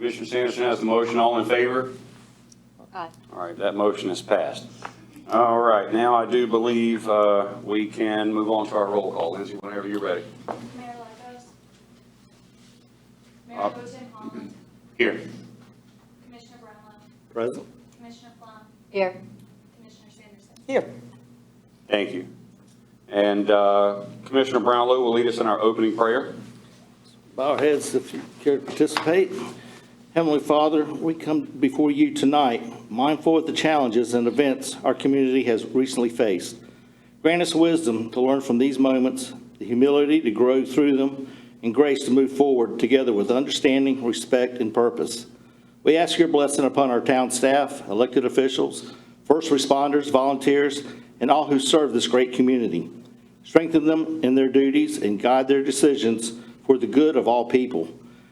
Commissioner Sanderson has the motion. All in favor? Aye. All right, that motion is passed. All right, now I do believe we can move on to our roll call. Lindsay, whenever you're ready. Mayor Lagos. Mayor Pro Tem Holland. Here. Commissioner Brownlow. Present. Commissioner Plum. Here. Commissioner Sanderson. Here. Thank you. And Commissioner Brownlow will lead us in our opening prayer. Bow our heads if you care to participate. Heavenly Father, we come before you tonight, mindful of the challenges and events our community has recently faced. Grant us wisdom to learn from these moments, the humility to grow through them, and grace to move forward together with understanding, respect, and purpose. We ask your blessing upon our town staff, elected officials, first responders, volunteers, and all who serve this great community. Strengthen them in their duties and guide their decisions for the good of all people.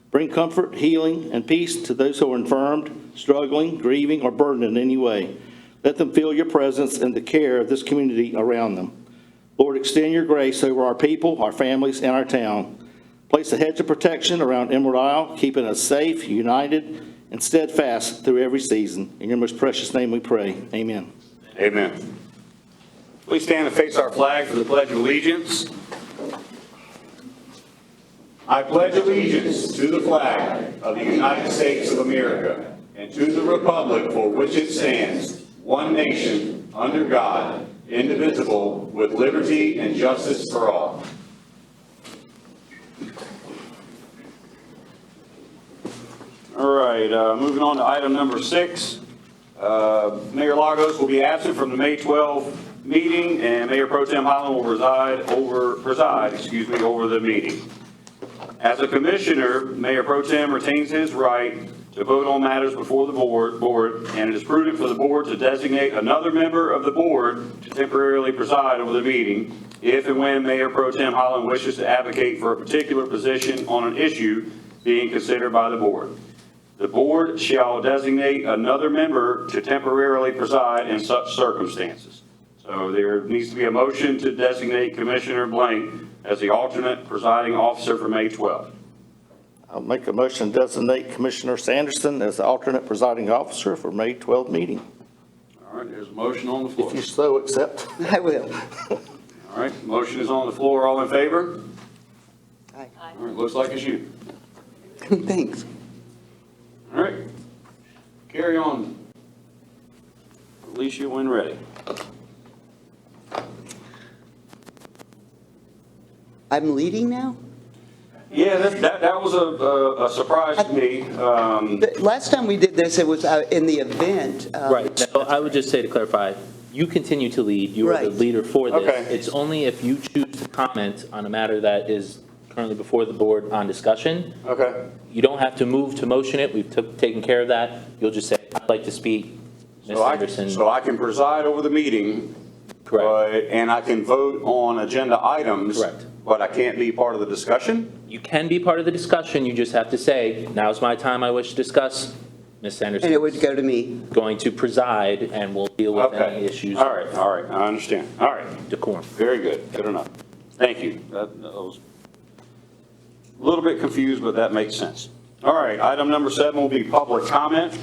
Bring comfort, healing, and peace to those who are infirmed, struggling, grieving, or burdened in any way. Let them feel your presence and the care of this community around them. Lord, extend your grace over our people, our families, and our town. Place a hedge of protection around Emerald Isle, keeping us safe, united, and steadfast through every season. In your most precious name we pray. Amen. Amen. Please stand and face our flag for the Pledge of Allegiance. I pledge allegiance to the flag of the United States of America and to the republic for which it stands, one nation, under God, indivisible, with liberty and justice for all. All right, moving on to item number 6. Mayor Lagos will be absent from the May 12 meeting, and Mayor Pro Tem Holland will preside over the meeting. As a commissioner, Mayor Pro Tem retains his right to vote on matters before the board, and it is prudent for the board to designate another member of the board to temporarily preside over the meeting if and when Mayor Pro Tem Holland wishes to advocate for a particular position on an issue being considered by the board. The board shall designate another member to temporarily preside in such circumstances. So there needs to be a motion to designate Commissioner Blank as the alternate presiding officer for May 12th. I'll make a motion to designate Commissioner Sanderson as the alternate presiding officer for May 12 meeting. All right, there's a motion on the floor. If you so accept. I will. All right, motion is on the floor. All in favor? Aye. All right, looks like it's you. Thanks. All right, carry on. Alicia, when ready. I'm leading now? Yeah, that was a surprise to me. But last time we did this, it was in the event. Right. So I would just say to clarify, you continue to lead. You are the Right. leader for this. Okay. It's only if you choose to comment on a matter that is currently before the board on discussion. Okay. You don't have to move to motion it. We've taken care of that. You'll just say, I'd like to speak. Ms. Anderson. So I can preside over the meeting. Correct. And I can vote on agenda items. Correct. But I can't be part of the discussion? You can be part of the discussion. You just have to say, now's my time. I wish to discuss. Ms. Anderson. And it would go to me. Going to preside, and we'll deal with Okay. any issues. All right, I understand. All right, Decorum. very good, good enough. Thank you. That was a little bit confused, but that makes sense. All right, item number 7 will be public comment.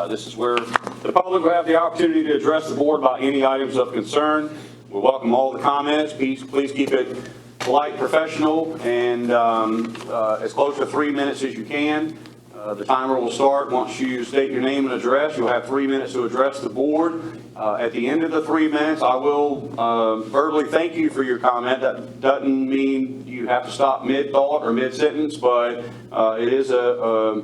This is where the public will have the opportunity to address the board about any items of concern. We welcome all the comments. Please keep it polite, professional, and as close to 3 minutes as you can. The timer will start once you state your name and address. You'll have 3 minutes to address the board. At the end of the 3 minutes, I will verbally thank you for your comment. That doesn't mean you have to stop mid-thought or mid-sentence, but it is a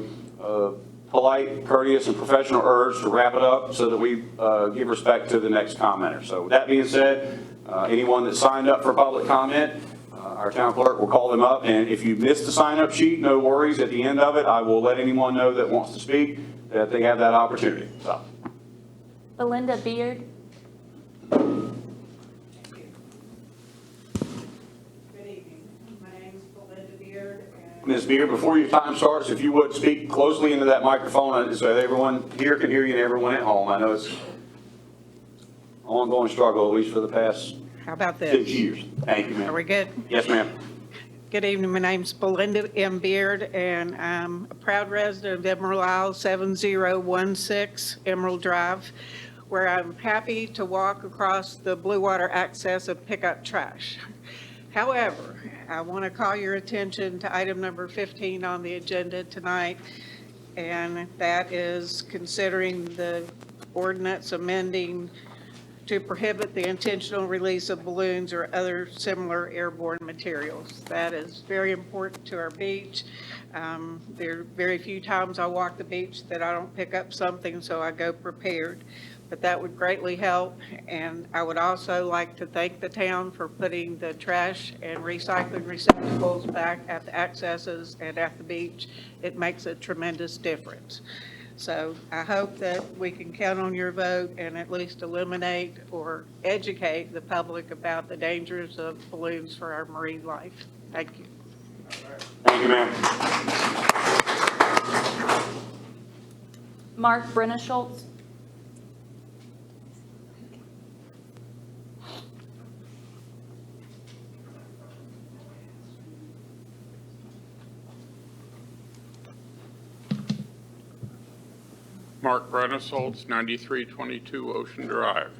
polite, courteous, and professional urge to wrap it up so that we give respect to the next commenter. So with that being said, anyone that signed up for public comment, our town clerk will call them up, and if you missed the sign-up sheet, no worries. At the end of it, I will let anyone know that wants to speak that they have that opportunity. So. Belinda Beard. Good evening. My name is Belinda Beard. And Ms. Beard, before your time starts, if you would speak closely into that microphone so that everyone here can hear you and everyone at home. I know it's an ongoing struggle, at least for the past how about 6 this? years. Thank you, ma'am. Are we good? Yes, ma'am. Good evening. My name's Belinda M. Beard, and I'm a proud resident of Emerald Isle, 7016 Emerald Drive, where I'm happy to walk across the Blue Water access and pick up trash. However, I want to call your attention to item number 15 on the agenda tonight, and that is considering the ordinance amending to prohibit the intentional release of balloons or other similar airborne materials. That is very important to our beach. There are very few times I walk the beach that I don't pick up something, so I go prepared. But that would greatly help, and I would also like to thank the town for putting the trash and recycling receptacles back at the accesses and at the beach. It makes a tremendous difference. So I hope that we can count on your vote and at least eliminate or educate the public about the dangers of balloons for our marine life. Thank you. Thank you, ma'am. Mark Brenneschultz. Mark Brenneschultz, 9322 Ocean Drive.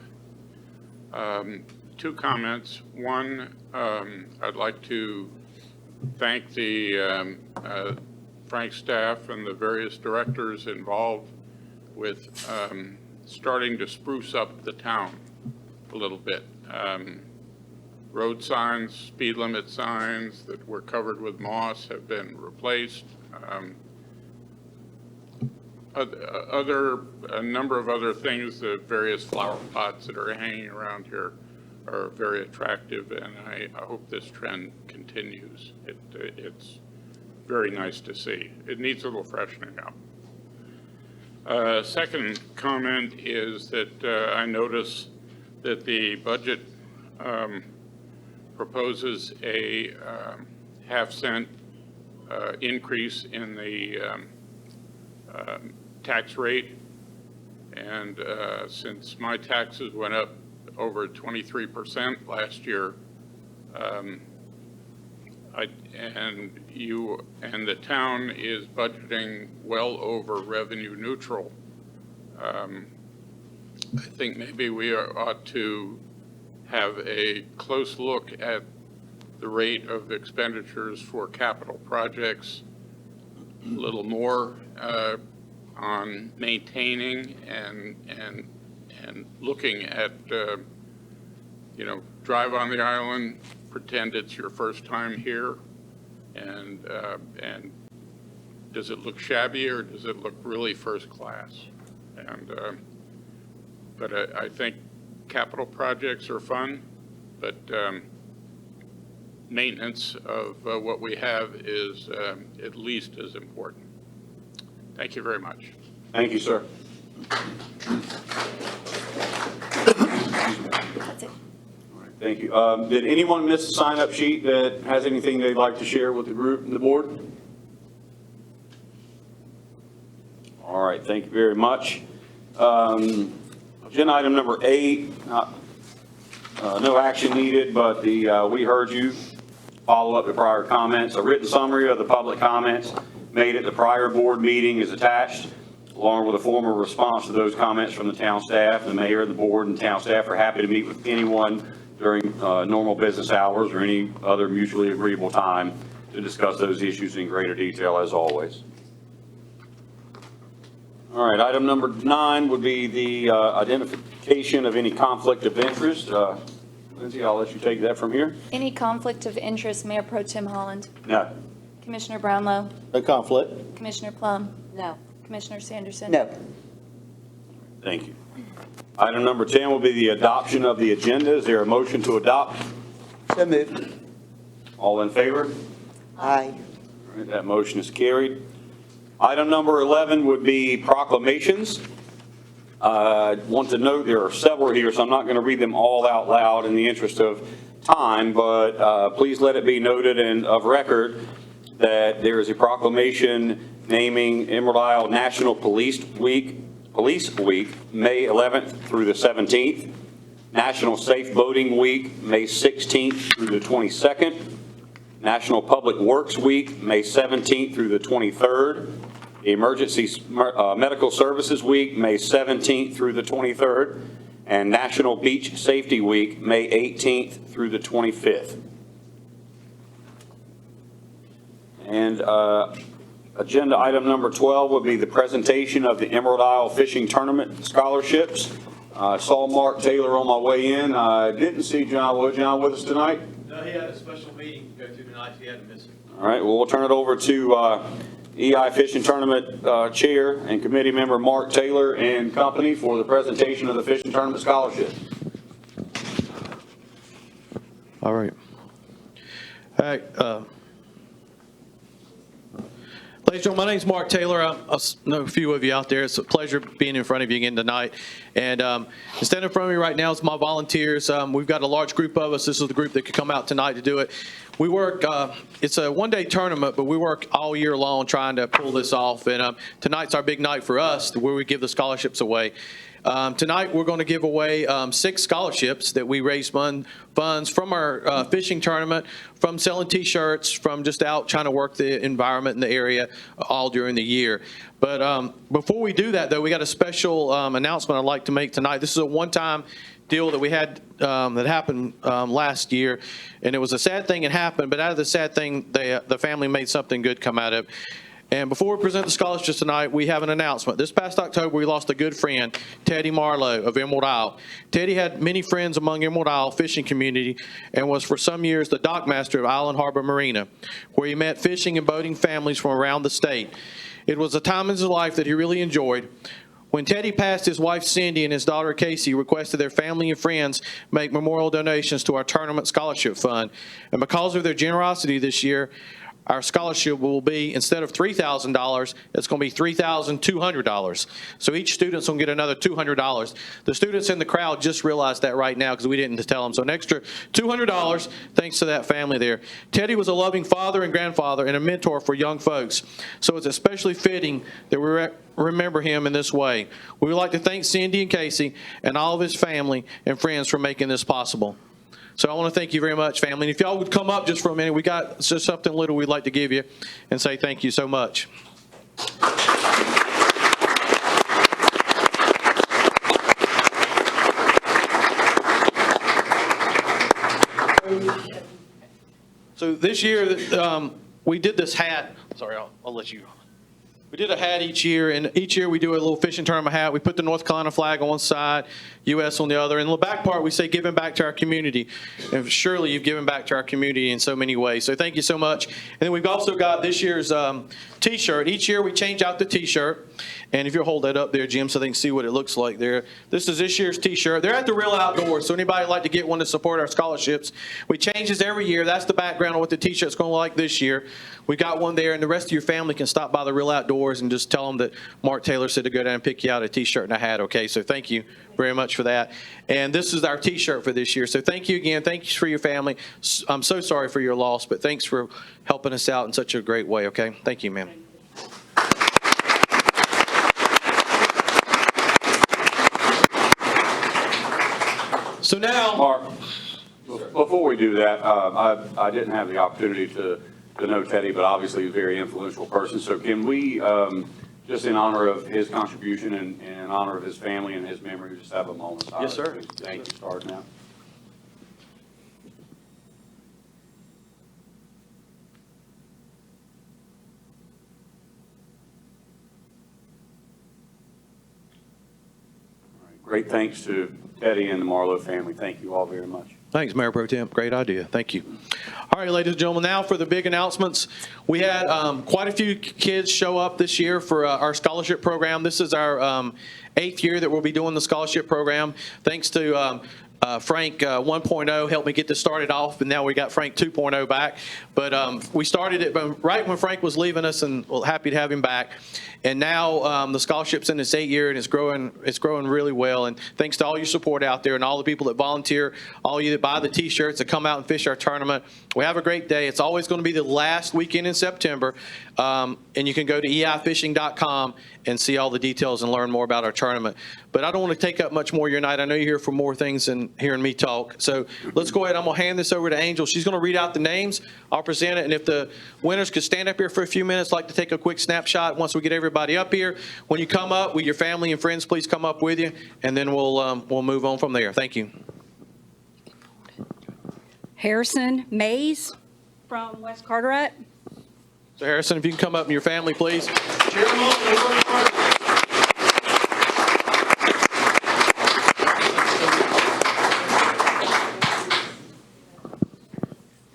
Two comments. One, I'd like to thank the Frank staff and the various directors involved with starting to spruce up the town a little bit. Road signs, speed limit signs that were covered with moss have been replaced. A number of other things, the various flower pots that are hanging around here are very attractive, and I hope this trend continues. It's very nice to see. It needs a little freshening up. Second comment is that I notice that the budget proposes a half-cent increase in the tax rate, and since my taxes went up over 23% last year, and the town is budgeting well over revenue neutral, I think maybe we ought to have a close look at the rate of expenditures for capital projects, a little more on maintaining and looking at, drive on the island, pretend it's your first time here, and does it look shabby or does it look really first class? But I think capital projects are fun, but maintenance of what we have is at least as important. Thank you very much. Thank you, sir. That's it. All right, thank you. Did anyone miss a sign-up sheet that has anything they'd like to share with the group and the board? All right, thank you very much. Agenda item number 8, no action needed, but we heard you. Follow up to prior comments. A written summary of the public comments made at the prior board meeting is attached, along with a formal response to those comments from the town staff. The mayor, the board, and town staff are happy to meet with anyone during normal business hours or any other mutually agreeable time to discuss those issues in greater detail, as always. All right, item number 9 would be the identification of any conflict of interest. Lindsay, I'll let you take that from here. Any conflict of interest, Mayor Pro Tem Holland? No. Commissioner Brownlow? No conflict. Commissioner Plum? No. Commissioner Sanderson? No. Thank you. Item number 10 will be the adoption of the agenda. Is there a motion to adopt? So moved. All in favor? Aye. All right, that motion is carried. Item number 11 would be proclamations. I want to note there are several here, so I'm not going to read them all out loud in the interest of time, but please let it be noted and of record that there is a proclamation naming Emerald Isle National Police Week, May 11th through the 17th, National Safe Boating Week, May 16th through the 22nd, National Public Works Week, May 17th through the 23rd. Emergency Medical Services Week, May 17th through the 23rd. And National Beach Safety Week, May 18th through the 25th. And agenda item number 12 would be the presentation of the Emerald Isle Fishing Tournament scholarships. I saw Mark Taylor on my way in. I didn't see John Wood. John with us tonight? No, he had a special meeting to go to tonight, so he had to miss it. All right, well, we'll turn it over to EI Fishing Tournament Chair and Committee Member Mark Taylor and company for the presentation of the Fishing Tournament Scholarship. All right. All right. Ladies and gentlemen, my name's Mark Taylor. I know a few of you out there. It's a pleasure being in front of you again tonight. And standing in front of me right now is my volunteers. We've got a large group of us. This is the group that could come out tonight to do it. We work, it's a one-day tournament, but we work all year long trying to pull this off. And tonight's our big night for us where we give the scholarships away. Tonight, we're going to give away 6 scholarships that we raise funds from our fishing tournament, from selling T-shirts, from just out trying to work the environment in the area all during the year. But before we do that, though, we got a special announcement I'd like to make tonight. This is a one-time deal that we had that happened last year, and it was a sad thing that happened, but out of the sad thing, the family made something good come out of it. And before we present the scholarships tonight, we have an announcement. This past October, we lost a good friend, Teddy Marlowe of Emerald Isle. Teddy had many friends among Emerald Isle fishing community and was for some years the dockmaster of Island Harbor Marina, where he met fishing and boating families from around the state. It was a time in his life that he really enjoyed. When Teddy passed, his wife Cindy and his daughter Casey requested their family and friends make memorial donations to our tournament scholarship fund. And because of their generosity this year, our scholarship will be, instead of $3,000, it's going to be $3,200. So each student's going to get another $200. The students in the crowd just realized that right now because we didn't tell them. So an extra $200 thanks to that family there. Teddy was a loving father and grandfather and a mentor for young folks. So it's especially fitting that we remember him in this way. We would like to thank Cindy and Casey and all of his family and friends for making this possible. So I want to thank you very much, family. And if y'all would come up just for a minute, we got just something little we'd like to give you and say thank you so much. So this year, we did this hat. Sorry, I'll let you. We did a hat each year, and each year we do a little fishing tournament hat. We put the North Carolina flag on one side, U.S. on the other. And in the back part, we say giving back to our community. And surely you've given back to our community in so many ways. So thank you so much. And then we've also got this year's T-shirt. Each year we change out the T-shirt. And if you'll hold that up there, Jim, so they can see what it looks like there. This is this year's T-shirt. They're at the Real Outdoors, so anybody would like to get one to support our scholarships. We change this every year. That's the background of what the T-shirt's going to look like this year. We got one there, and the rest of your family can stop by the Real Outdoors and just tell them that Mark Taylor said to go down and pick you out a T-shirt and a hat, okay? So thank you very much for that. And this is our T-shirt for this year. So thank you again. Thanks for your family. I'm so sorry for your loss, but thanks for helping us out in such a great way, okay? Thank you, ma'am. So now, Mark, before we do that, I didn't have the opportunity to know Teddy, but obviously he's a very influential person. So can we, just in honor of his contribution and in honor of his family and his memory, just have a moment? Yes, sir. Thank you. Start now. All right. Great thanks to Teddy and the Marlowe family. Thank you all very much. thanks, Mayor Pro Tem. Great idea. Thank you. All right, ladies and gentlemen, now for the big announcements. We had quite a few kids show up this year for our scholarship program. This is our 8th year that we'll be doing the scholarship program. Thanks to Frank 1.0 helped me get this started off, and now we got Frank 2.0 back. But we started it right when Frank was leaving us, and we're happy to have him back. And now the scholarship's in its 8th year, and it's growing really well. And thanks to all your support out there and all the people that volunteer, all you that buy the T-shirts, that come out and fish our tournament, We have a great day. It's always going to be the last weekend in September. And you can go to eifishing.com and see all the details and learn more about our tournament. But I don't want to take up much more of your night. I know you're here for more things than hearing me talk. So let's go ahead. I'm going to hand this over to Angel. She's going to read out the names. I'll present it. And if the winners could stand up here for a few minutes, I'd like to take a quick snapshot once we get everybody up here. When you come up with your family and friends, please come up with you, and then we'll move on from there. Thank you. Harrison Mays from West Carteret. So Harrison, if you can come up and your family, please.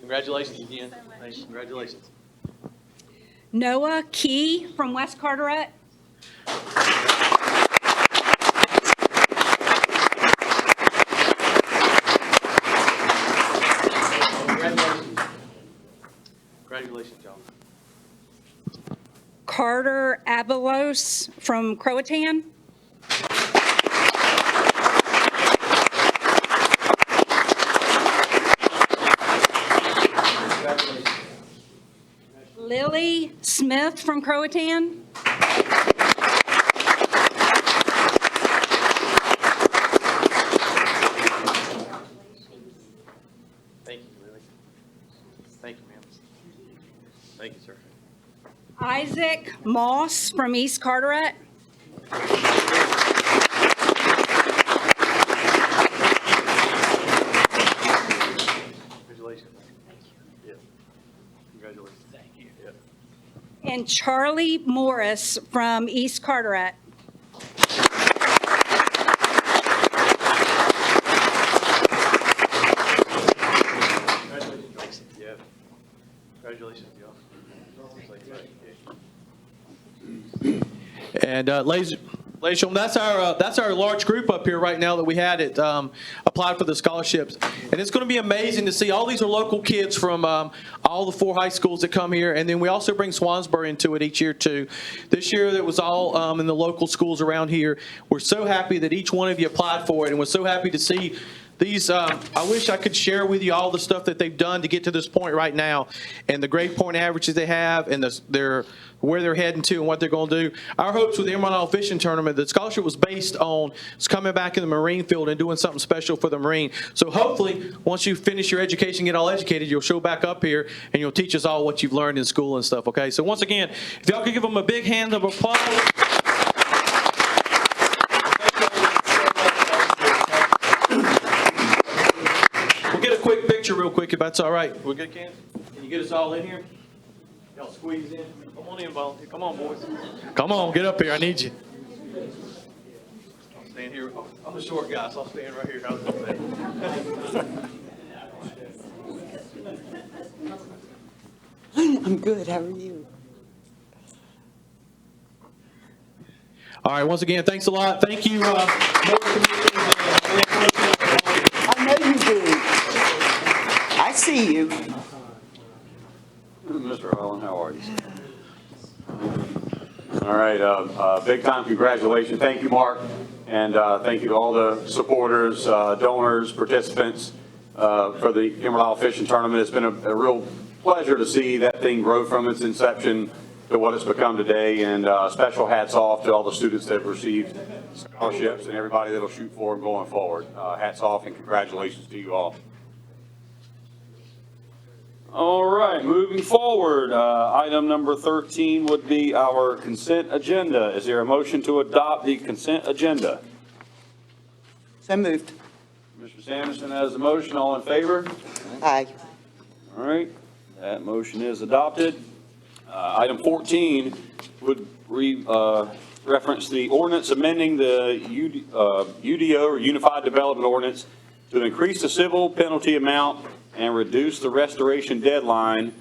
Congratulations again. Thanks. Congratulations. Noah Key from West Carteret. Congratulations. Congratulations, y'all. Carter Abelos from Croatan. Lily Smith from Croatan. Thank you, Lily. Thank you, ma'am. Thank you, sir. Isaac Moss from East Carteret. Congratulations. Thank you. Yeah. Congratulations. Thank you. Yeah. And Charlie Morris from East Carteret. Congratulations. Yeah. Congratulations, y'all. And ladies and gentlemen, that's our large group up here right now that we had it applied for the scholarships. And it's going to be amazing to see. All these are local kids from all the 4 high schools that come here. And then we also bring Swansboro into it each year, too. This year, it was all in the local schools around here. We're so happy that each one of you applied for it, and we're so happy to see these. I wish I could share with you all the stuff that they've done to get to this point right now, and the grade point averages they have, and where they're heading to and what they're going to do. Our hopes with the Emerald Isle Fishing Tournament, the scholarship was based on coming back in the Marine field and doing something special for the Marine. So hopefully, once you finish your education, get all educated, you'll show back up here and you'll teach us all what you've learned in school and stuff, okay? So once again, if y'all could give them a big hand of applause. We'll get a quick picture real quick if that's all right. We're good, Ken? Can you get us all in here? Y'all squeeze in. Come on in, volunteer. Come on, boys. Come on, get up here. I need you. I'll stand here. I'm the short guy, so I'll stand right here. How's that? I'm good, how are you? All right, once again, thanks a lot. Thank you. I know you do. I see you. Mr. Allen, how are you? All right, big time congratulations. Thank you, Mark, and thank you to all the supporters, donors, participants for the Emerald Isle Fishing Tournament. It's been a real pleasure to see that thing grow from its inception to what it's become today, and special hats off to all the students that have received scholarships and everybody that'll shoot for them going forward. Hats off and congratulations to you all. All right, moving forward, item number 13 would be our consent agenda. Is there a motion to adopt the consent agenda? So moved. Mr. Sanderson has the motion. All in favor? Aye. All right, that motion is adopted. Item 14 would reference the ordinance amending the UDO, or Unified Development Ordinance, to increase the civil penalty amount and reduce the restoration deadline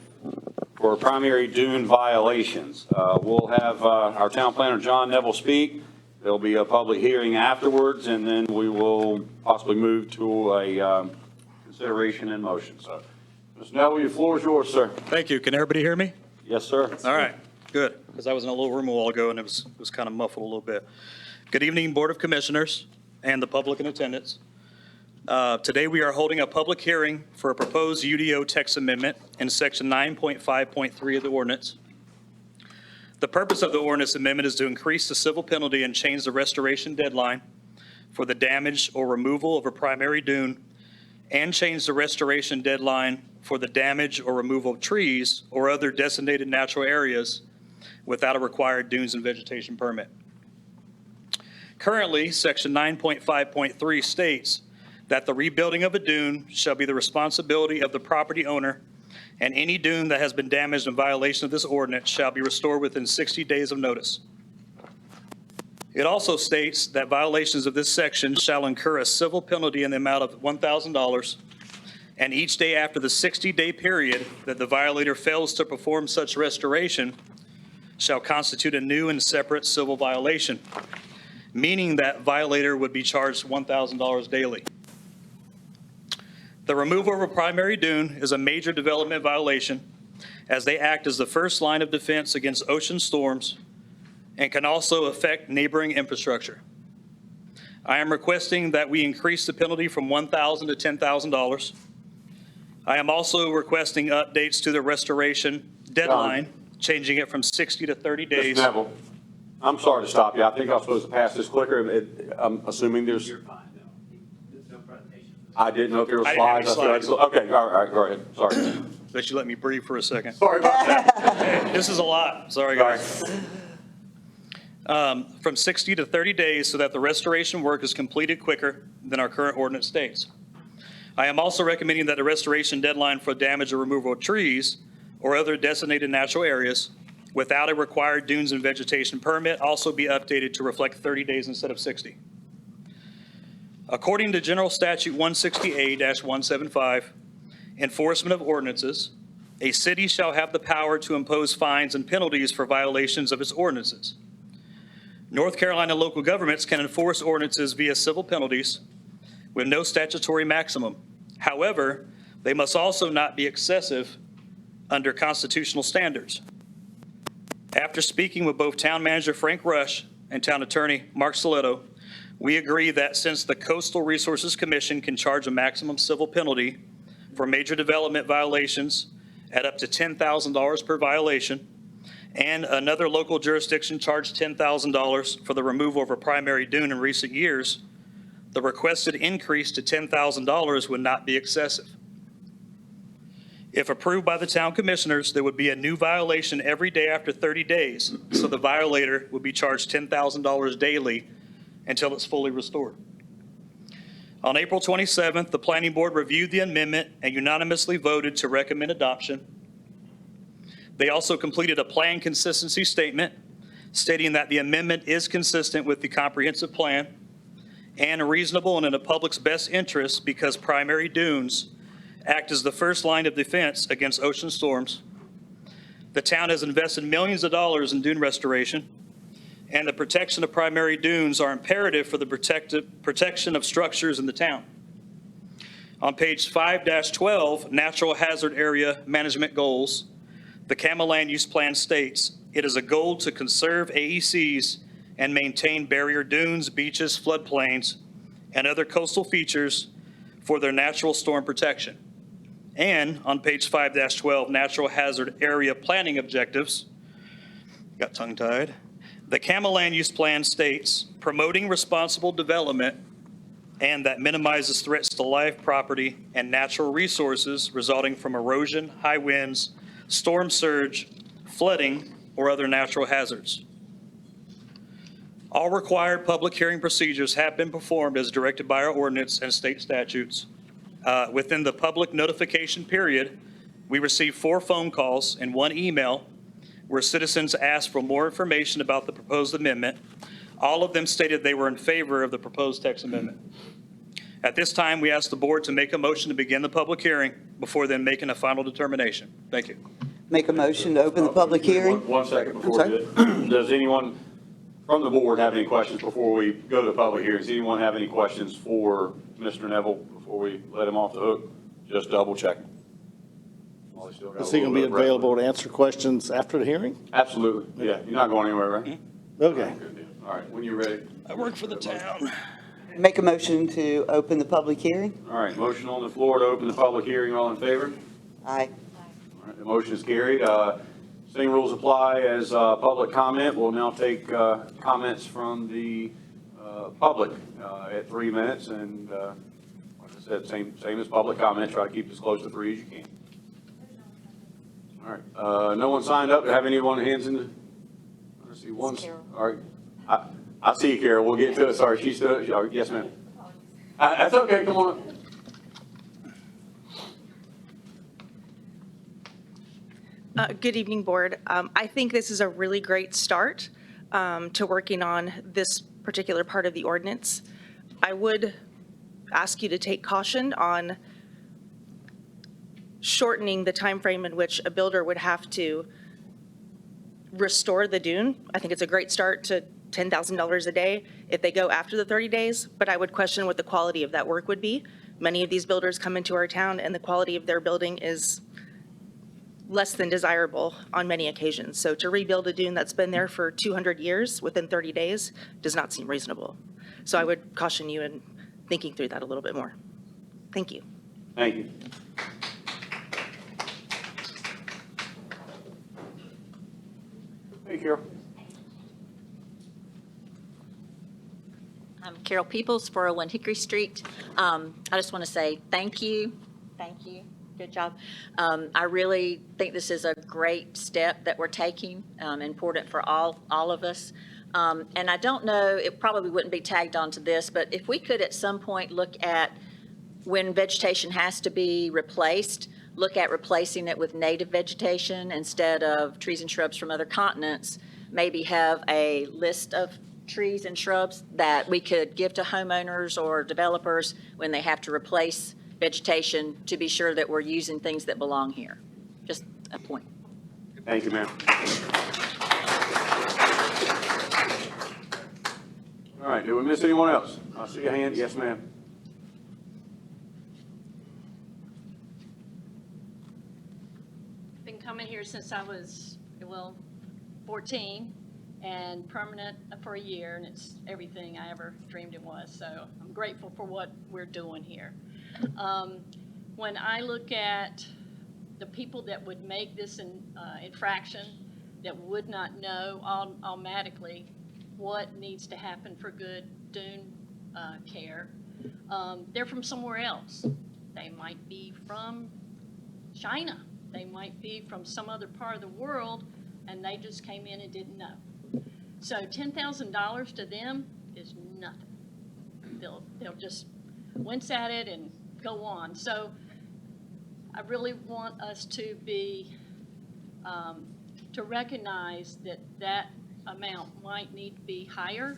for primary dune violations. We'll have our town planner, John Neville, speak. There'll be a public hearing afterwards, and then we will possibly move to a consideration and motion. So, Mr. Neville, your floor is yours, sir. Thank you. Can everybody hear me? Yes, sir. All right, good, because I was in a little room a while ago and it was kind of muffled a little bit. Good evening, Board of Commissioners and the public in attendance. Today, we are holding a public hearing for a proposed UDO text amendment in Section 9.5.3 of the ordinance. The purpose of the ordinance amendment is to increase the civil penalty and change the restoration deadline for the damage or removal of a primary dune, and change the restoration deadline for the damage or removal of trees or other designated natural areas without a required dunes and vegetation permit. Currently, Section 9.5.3 states that the rebuilding of a dune shall be the responsibility of the property owner, and any dune that has been damaged in violation of this ordinance shall be restored within 60 days of notice. It also states that violations of this section shall incur a civil penalty in the amount of $1,000, and each day after the 60-day period that the violator fails to perform such restoration shall constitute a new and separate civil violation, meaning that violator would be charged $1,000 daily. The removal of a primary dune is a major development violation, as they act as the first line of defense against ocean storms and can also affect neighboring infrastructure. I am requesting that we increase the penalty from $1,000 to $10,000. I am also requesting updates to the restoration deadline, changing it from 60 to 30 Mr. days. Neville, I'm sorry to stop you. I think I'm supposed to pass this clicker. I'm assuming there's. I didn't know if there were I didn't have slides. any slides. Okay, all right, go ahead. Sorry. Let you let me breathe for a second. Sorry about that. This is a lot. Sorry, guys. From 60 to 30 days so that the restoration work is completed quicker than our current ordinance states. I am also recommending that the restoration deadline for damage or removal of trees or other designated natural areas without a required dunes and vegetation permit also be updated to reflect 30 days instead of 60. According to General Statute 160A-175, enforcement of ordinances, a city shall have the power to impose fines and penalties for violations of its ordinances. North Carolina local governments can enforce ordinances via civil penalties with no statutory maximum. However, they must also not be excessive under constitutional standards. After speaking with both Town Manager Frank Rush and Town Attorney Mark Soletto, we agree that since the Coastal Resources Commission can charge a maximum civil penalty for major development violations at up to $10,000 per violation, and another local jurisdiction charged $10,000 for the removal of a primary dune in recent years, the requested increase to $10,000 would not be excessive. If approved by the town commissioners, there would be a new violation every day after 30 days, so the violator would be charged $10,000 daily until it's fully restored. On April 27th, the Planning Board reviewed the amendment and unanimously voted to recommend adoption. They also completed a plan consistency statement stating that the amendment is consistent with the comprehensive plan and reasonable and in the public's best interest because primary dunes act as the first line of defense against ocean storms. The town has invested millions of dollars in dune restoration, and the protection of primary dunes are imperative for the protection of structures in the town. On page 5-12, Natural Hazard Area Management Goals, the CAMA Land Use Plan states, it is a goal to conserve AECs and maintain barrier dunes, beaches, floodplains, and other coastal features for their natural storm protection. And on page 5-12, Natural Hazard Area Planning Objectives, got tongue-tied, the CAMA Land Use Plan states, promoting responsible development and that minimizes threats to life, property, and natural resources resulting from erosion, high winds, storm surge, flooding, or other natural hazards. All required public hearing procedures have been performed as directed by our ordinance and state statutes. Within the public notification period, we received 4 phone calls and 1 email where citizens asked for more information about the proposed amendment. All of them stated they were in favor of the proposed text amendment. At this time, we ask the board to make a motion to begin the public hearing before then making a final determination. Thank you. Make a motion to open the public hearing? One second before I'm we do it. Does anyone from the board have any questions before we go to the public hearing? Does anyone have any questions for Mr. Neville before we let him off the hook? Just double checking. Is he going to be available to answer questions after the hearing? Absolutely. Yeah, you're not going anywhere, right? Okay. Good deal. All right, when you're ready. I work for the town. Make a motion to open the public hearing? All right, motion on the floor to open the public hearing. All in favor? Aye. All right, the motion is carried. Same rules apply as public comment. We'll now take comments from the public at 3 minutes. And like I said, same as public comment. Try to keep as close to 3 as you can. All right. No one signed up. Do you have anyone hands in the? Let's see. One. All right. I see you, Carol. We'll get to it. Sorry, she's still. Yes, ma'am. That's okay. Come on. Good evening, Board. I think this is a really great start to working on this particular part of the ordinance. I would ask you to take caution on shortening the time frame in which a builder would have to restore the dune. I think it's a great start to $10,000 a day if they go after the 30 days, but I would question what the quality of that work would be. Many of these builders come into our town and the quality of their building is less than desirable on many occasions. So to rebuild a dune that's been there for 200 years within 30 days does not seem reasonable. So I would caution you in thinking through that a little bit more. Thank you. Thank you. Hey, Carol. I'm Carol Peoples, 401 Hickory Street. I just want to say thank you. Thank you. Good job. I really think this is a great step that we're taking, important for all of us. And I don't know, it probably wouldn't be tagged onto this, but if we could at some point look at when vegetation has to be replaced, look at replacing it with native vegetation instead of trees and shrubs from other continents, maybe have a list of trees and shrubs that we could give to homeowners or developers when they have to replace vegetation to be sure that we're using things that belong here. Just a point. Thank you, ma'am. All right, did we miss anyone else? I see a hand. Yes, ma'am. Been coming here since I was, 14 and permanent for a year, and it's everything I ever dreamed it was. So I'm grateful for what we're doing here. When I look at the people that would make this an infraction, that would not know automatically what needs to happen for good dune care, they're from somewhere else. They might be from China. They might be from some other part of the world, and they just came in and didn't know. So $10,000 to them is nothing. They'll just wince at it and go on. So I really want us to be, to recognize that that amount might need to be higher.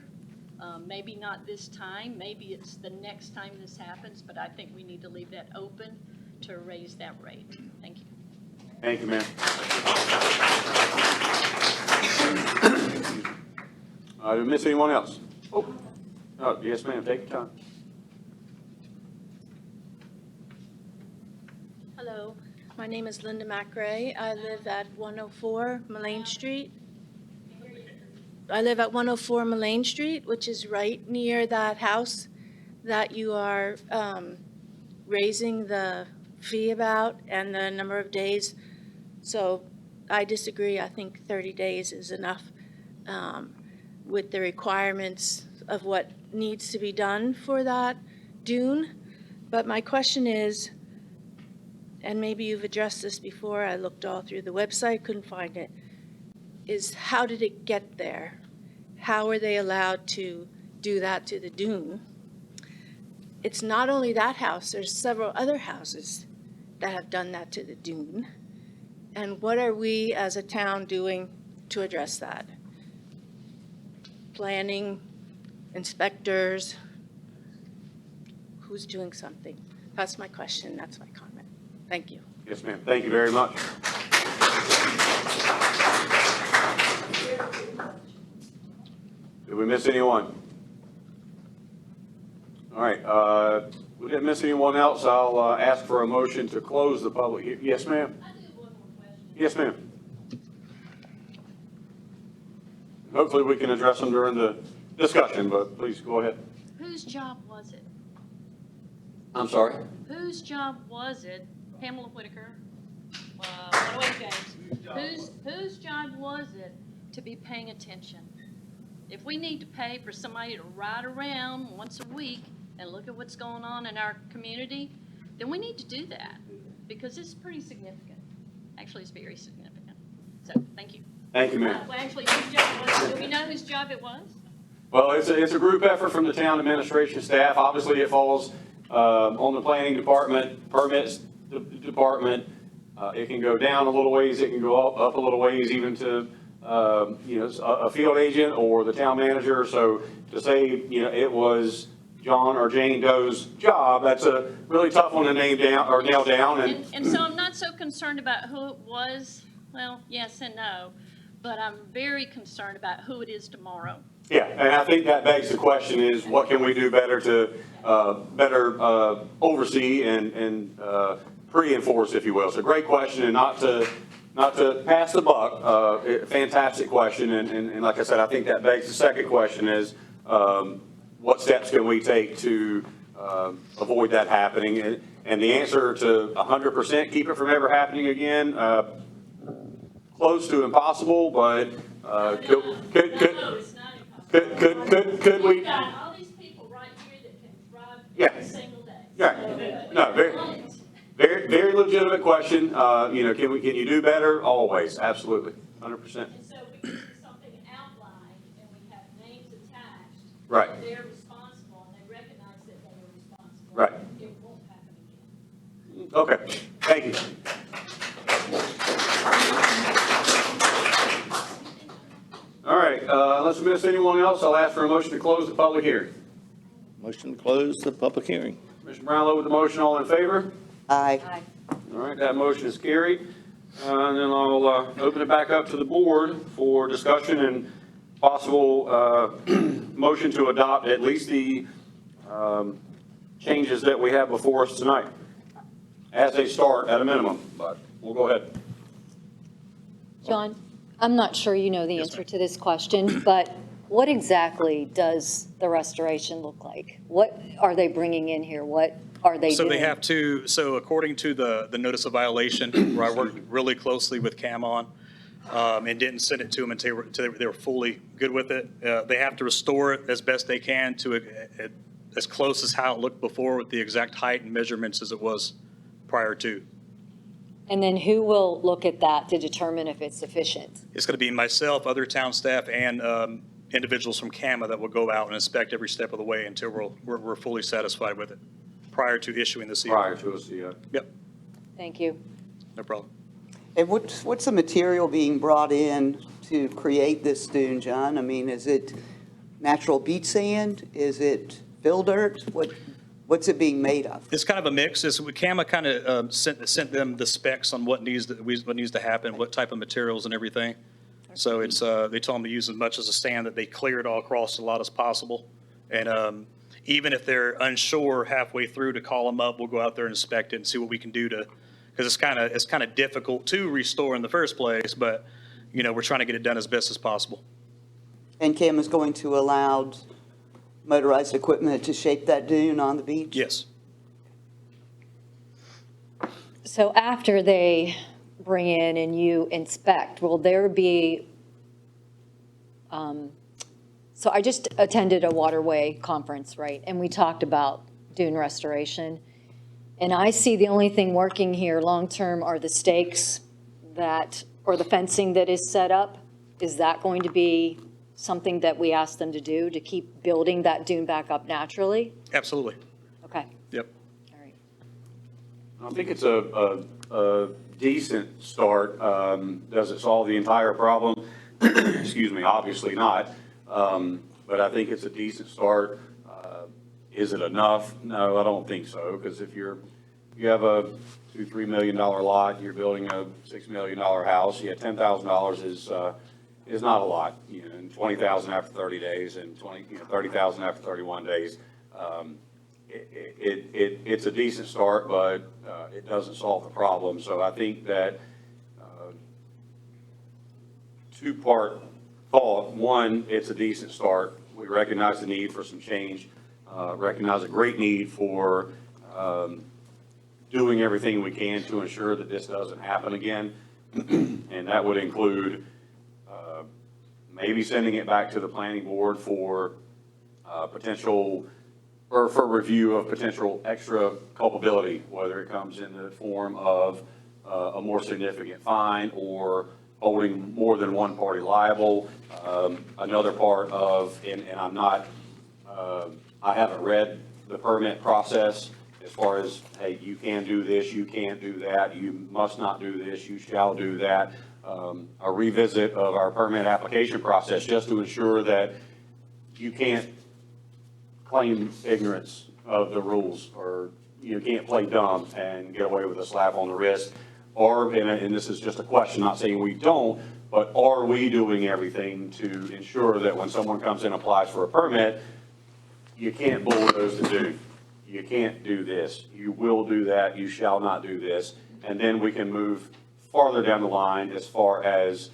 Maybe not this time, maybe it's the next time this happens, but I think we need to leave that open to raise that rate. Thank you. Thank you, ma'am. Did we miss anyone else? Oh, yes, ma'am. Take your time. Hello, my name is Linda McRae. I live at 104 Mullane Street. I live at 104 Mullane Street, which is right near that house that you are raising the fee about and the number of days. So I disagree. I think 30 days is enough with the requirements of what needs to be done for that dune. But my question is, and maybe you've addressed this before, I looked all through the website, couldn't find it, is how did it get there? How were they allowed to do that to the dune? It's not only that house, there's several other houses that have done that to the dune. And what are we as a town doing to address that? Planning, inspectors, who's doing something? That's my question, that's my comment. Thank you. Yes, ma'am. Thank you very much. Did we miss anyone? All right. We didn't miss anyone else. I'll ask for a motion to close the public. Yes, ma'am. Yes, ma'am. Hopefully we can address them during the discussion, but please go ahead. Whose job was it? I'm sorry? Whose job was it, Pamela Whitaker, 108 James, whose job was it to be paying attention? If we need to pay for somebody to ride around once a week and look at what's going on in our community, then we need to do that, because it's pretty significant. Actually, it's very significant. So, thank you. Thank you, ma'am. Well, actually, whose job was it? Do we know whose job it was? Well, it's a group effort from the town administration staff. Obviously, it falls on the planning department, permits department. It can go down a little ways, it can go up a little ways, even to, a field agent or the town manager. So to say, it was John or Jane Doe's job, that's a really tough one to nail down. And so I'm not so concerned about who it was. Well, yes and no, but I'm very concerned about who it is tomorrow. Yeah, and I think that begs the question is, what can we do better to oversee and pre-enforce, if you will? It's a great question, and not to pass the buck, fantastic question, and like I said, I think that begs the second question is, what steps can we take to avoid that happening? And the answer to 100% keep it from ever happening again, close to impossible, but could we? We've got all these people right here that can drive Yeah. every single day. Yeah. No, very legitimate question. Can you do better? Always, absolutely, 100%. And so if we can do something outlined and we have names attached. Right. They're responsible and they recognize that they were responsible. Right. It won't happen again. Okay, thank you. All right, unless we miss anyone else, I'll ask for a motion to close the public hearing. Motion to close the public hearing. Commissioner Brownlow with the motion, all in favor? Aye. All right, that motion is carried. And then I'll open it back up to the board for discussion and possible motion to adopt at least the changes that we have before us tonight, as they start at a minimum, but we'll go ahead. John, I'm not sure you know the answer to this question, but what exactly does the restoration look like? What are they bringing in here? What are they So doing? they have to, so according to the notice of violation, where I worked really closely with Cam on, and didn't send it to them until they were fully good with it, they have to restore it as best they can to as close as how it looked before, with the exact height and measurements as it was prior to. And then who will look at that to determine if it's sufficient? It's going to be myself, other town staff, and individuals from CAMA that will go out and inspect every step of the way until we're fully satisfied with it, prior to issuing the CO. Prior to a CO. Yep, Thank you. no problem. And what's the material being brought in to create this dune, John? I mean, is it natural beach sand? Is it fill dirt? What's it being made of? It's kind of a mix. CAMA kind of sent them the specs on what needs to happen, what type of materials and everything. So it's they told them to use as much as a sand that they cleared all across the lot as possible. And even if they're unsure halfway through, to call them up, we'll go out there and inspect it and see what we can do to, because it's kind of difficult to restore in the first place, but we're trying to get it done as best as possible. And CAM is going to allow motorized equipment to shape that dune on the beach? Yes. So after they bring in and you inspect, will there be, so I just attended a waterway conference, right? And we talked about dune restoration. And I see the only thing working here long-term are the stakes or the fencing that is set up. Is that going to be something that we ask them to do to keep building that dune back up naturally? Absolutely. Okay. Yep. All right. I think it's a decent start. Does it solve the entire problem? Excuse me, obviously not. But I think it's a decent start. Is it enough? No, I don't think so. Because if you have a $2-3 million lot, you're building a $6 million house, yeah, $10,000 is not a lot. And $20,000 after 30 days, and $30,000 after 31 days. It's a decent start, but it doesn't solve the problem. So I think that two-part thought. One, it's a decent start. We recognize the need for some change. recognize a great need for doing everything we can to ensure that this doesn't happen again. And that would include maybe sending it back to the planning board for potential, or for review of potential extra culpability, whether it comes in the form of a more significant fine or holding more than one party liable. Another part of, and I'm not, I haven't read the permit process as far as, hey, you can do this, you can't do that, you must not do this, you shall do that. A revisit of our permit application process just to ensure that you can't claim ignorance of the rules, or you can't play dumb and get away with a slap on the wrist. Or, and this is just a question, not saying we don't, but are we doing everything to ensure that when someone comes in and applies for a permit, you can't bulldoze the dude. You can't do this. You will do that. You shall not do this. And then we can move farther down the line as far as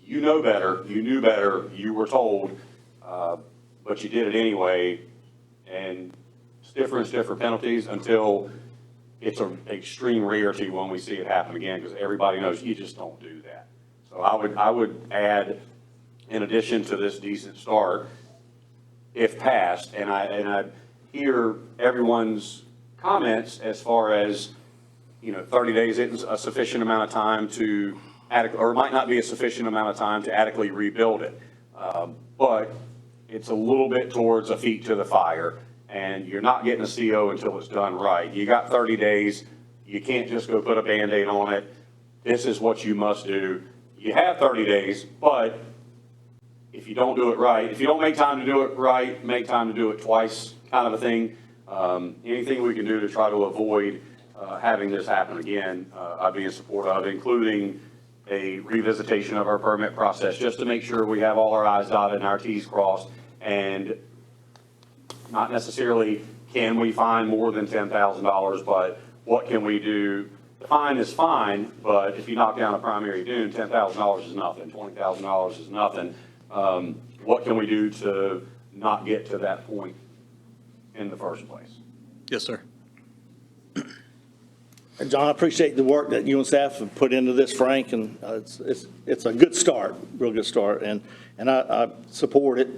you know better, you knew better, you were told, but you did it anyway, and stiffer penalties until it's an extreme rarity when we see it happen again, because everybody knows you just don't do that. So I would add, in addition to this decent start, if passed, and I hear everyone's comments as far as, 30 days isn't a sufficient amount of time to or might not be a sufficient amount of time to adequately rebuild it. But it's a little bit towards a feet to the fire, and you're not getting a CO until it's done right. You got 30 days. You can't just go put a Band-Aid on it. This is what you must do. You have 30 days, but if you don't do it right, if you don't make time to do it right, make time to do it twice, kind of a thing. Anything we can do to try to avoid having this happen again, I'd be in support of, including a revisitation of our permit process, just to make sure we have all our I's dotted and our T's crossed, and not necessarily can we fine more than $10,000, but what can we do? The fine is fine, but if you knock down a primary dune, $10,000 is nothing, $20,000 is nothing. What can we do to not get to that point in the first place? Yes, sir. And John, I appreciate the work that you and staff have put into this, Frank, and it's a good start, real good start, and I support it.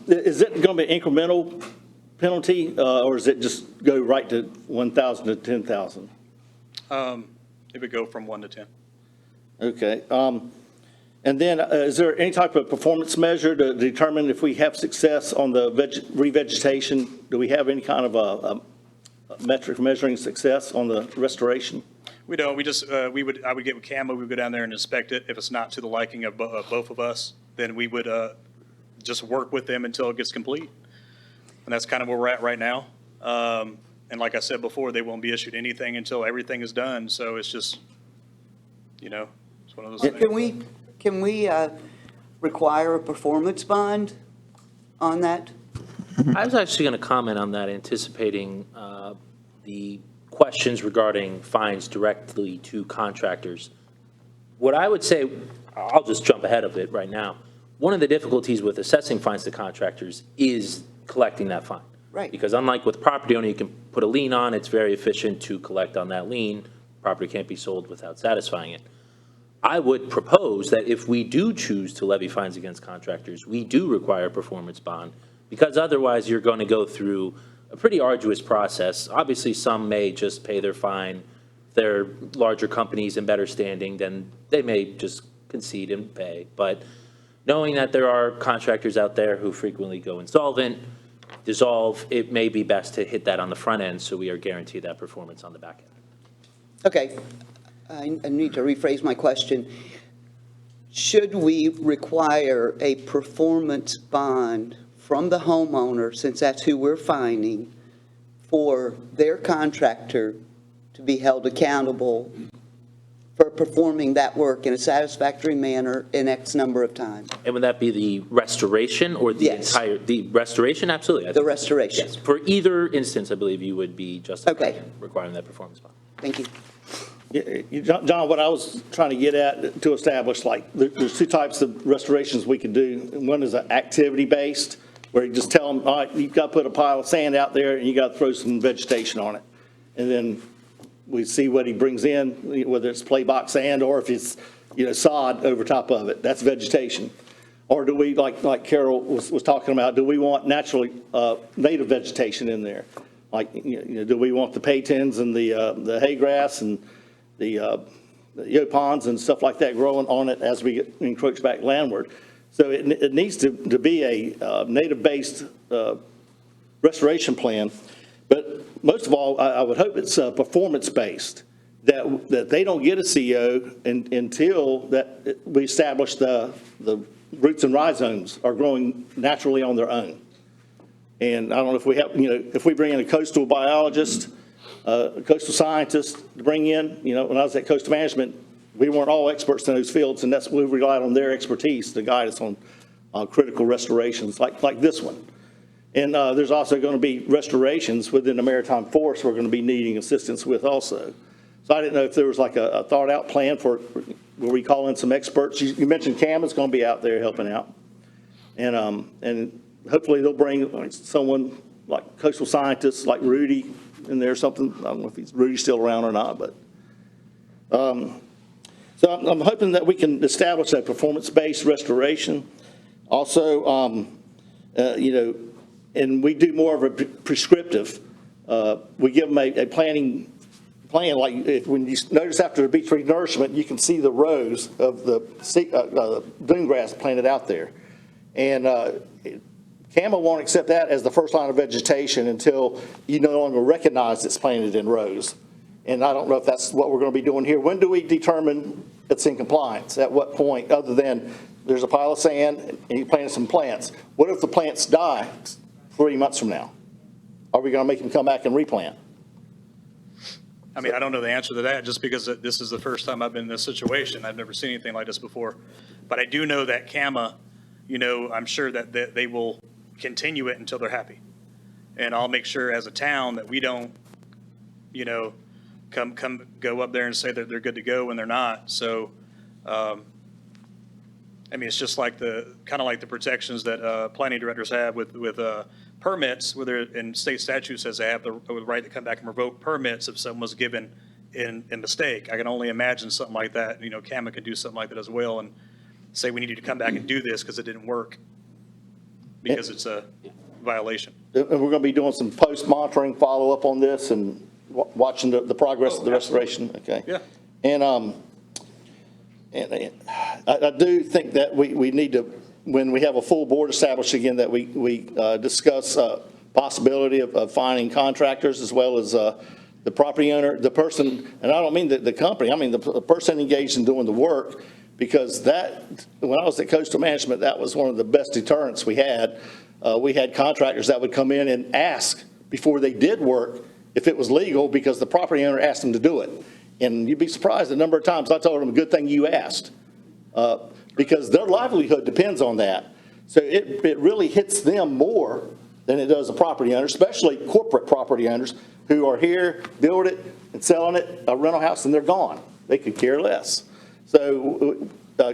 Is it going to be an incremental penalty, or is it just go right to 1,000 to 10,000? It would go from 1 to 10. Okay. And then is there any type of performance measure to determine if we have success on the revegetation? Do we have any kind of a metric for measuring success on the restoration? We don't. We just, I would get with CAMA, we would go down there and inspect it. If it's not to the liking of both of us, then we would just work with them until it gets complete. And that's kind of where we're at right now. And like I said before, they won't be issued anything until everything is done. So it's just, it's one of those things. Can we require a performance bond on that? I was actually going to comment on that, anticipating the questions regarding fines directly to contractors. What I would say, I'll just jump ahead of it right now. One of the difficulties with assessing fines to contractors is collecting that fine. Right. Because unlike with property owner, you can put a lien on, it's very efficient to collect on that lien. Property can't be sold without satisfying it. I would propose that if we do choose to levy fines against contractors, we do require a performance bond, because otherwise you're going to go through a pretty arduous process. Obviously, some may just pay their fine. If they're larger companies in better standing, then they may just concede and pay. But knowing that there are contractors out there who frequently go insolvent, dissolve, it may be best to hit that on the front end so we are guaranteed that performance on the back end. Okay, I need to rephrase my question. Should we require a performance bond from the homeowner, since that's who we're fining, for their contractor to be held accountable for performing that work in a satisfactory manner in X number of time? And would that be the restoration or the entire, the restoration? Absolutely. The restoration. Yes. For either instance, I believe you would be justified in requiring that performance bond. Thank you. John, what I was trying to get at to establish, like, there's two types of restorations we can do. One is an activity-based, where you just tell them, all right, you've got to put a pile of sand out there and you got to throw some vegetation on it. And then we see what he brings in, whether it's play box sand or if it's, sod over top of it. That's vegetation. Or do we, like Carol was talking about, do we want naturally native vegetation in there? Like, do we want the patins and the hay grass and the yaupons and stuff like that growing on it as we encroach back landward? So it needs to be a native-based restoration plan. But most of all, I would hope it's performance-based, that they don't get a CO until that we establish the roots and rhizomes are growing naturally on their own. And I don't know if we have, if we bring in a coastal biologist, a coastal scientist to bring in, when I was at Coastal Management, we weren't all experts in those fields, and we relied on their expertise to guide us on critical restorations like this one. And there's also going to be restorations within the maritime forest we're going to be needing assistance with also. So I didn't know if there was like a thought-out plan for where we call in some experts. You mentioned Cam is going to be out there helping out. And hopefully they'll bring someone like coastal scientists like Rudy in there or something. I don't know if Rudy's still around or not, but so I'm hoping that we can establish a performance-based restoration. Also, and we do more of a prescriptive. We give them a planning plan, like when you notice after the beach renourishment, you can see the rows of the dune grass planted out there. And CAMA won't accept that as the first line of vegetation until you no longer recognize it's planted in rows. And I don't know if that's what we're going to be doing here. When do we determine it's in compliance? At what point, other than there's a pile of sand and you planted some plants? What if the plants die 3 months from now? Are we going to make them come back and replant? I mean, I don't know the answer to that just because this is the first time I've been in this situation. I've never seen anything like this before. But I do know that CAMA, I'm sure that they will continue it until they're happy. And I'll make sure as a town that we don't, go up there and say that they're good to go when they're not. So, it's just like kind of like the protections that planning directors have with permits, whether in state statute says they have the right to come back and revoke permits if someone was given in mistake. I can only imagine something like that. CAMA could do something like that as well and say we need you to come back and do this because it didn't work because it's a violation. And we're going to be doing some post-monitoring follow-up on this and watching the progress of the restoration. Okay. Yeah. And I do think that we need to, when we have a full board established again, that we discuss possibility of finding contractors as well as the property owner, the person, and I don't mean the company, I mean the person engaged in doing the work, because that, when I was at Coastal Management, that was one of the best deterrents we had. We had contractors that would come in and ask before they did work if it was legal because the property owner asked them to do it. And you'd be surprised the number of times I told them, a good thing you asked, because their livelihood depends on that. So it really hits them more than it does the property owners, especially corporate property owners who are here, build it and selling it, a rental house, and they're gone. They could care less. So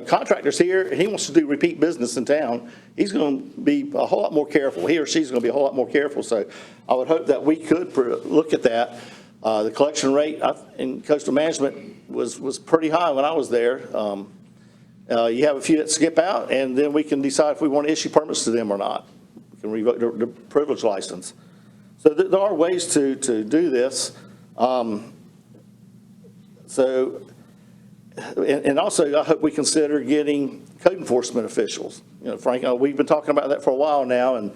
contractors here, he wants to do repeat business in town. He's going to be a whole lot more careful. He or she's going to be a whole lot more careful. So I would hope that we could look at that. The collection rate in Coastal Management was pretty high when I was there. You have a few that skip out, and then we can decide if we want to issue permits to them or not. We can revoke the privilege license. So there are ways to do this. And also, I hope we consider getting code enforcement officials. Frank, we've been talking about that for a while now, and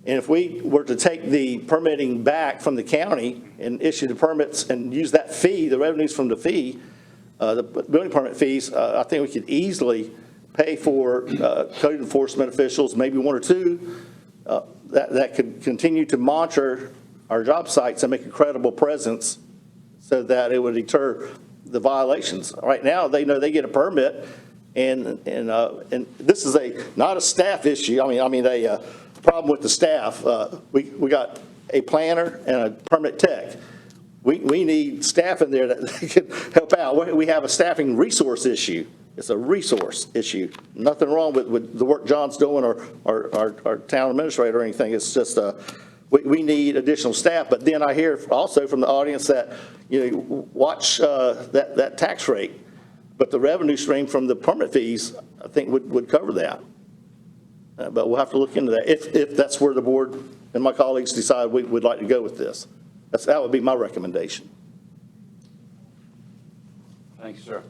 if we were to take the permitting back from the county and issue the permits and use that fee, the revenues from the fee, the building permit fees, I think we could easily pay for code enforcement officials, maybe one or two, that could continue to monitor our job sites and make a credible presence so that it would deter the violations. Right now, they know they get a permit, and this is not a staff issue. I mean a problem with the staff. We got a planner and a permit tech. we need staff in there that can help out. We have a staffing resource issue. It's a resource issue. Nothing wrong with the work John's doing or our town administrator or anything. It's just, we need additional staff. But then I hear also from the audience that, watch that tax rate. But the revenue stream from the permit fees, I think, would cover that. But we'll have to look into that if that's where the board and my colleagues decide we would like to go with this. That would be my recommendation. Thank you, sir.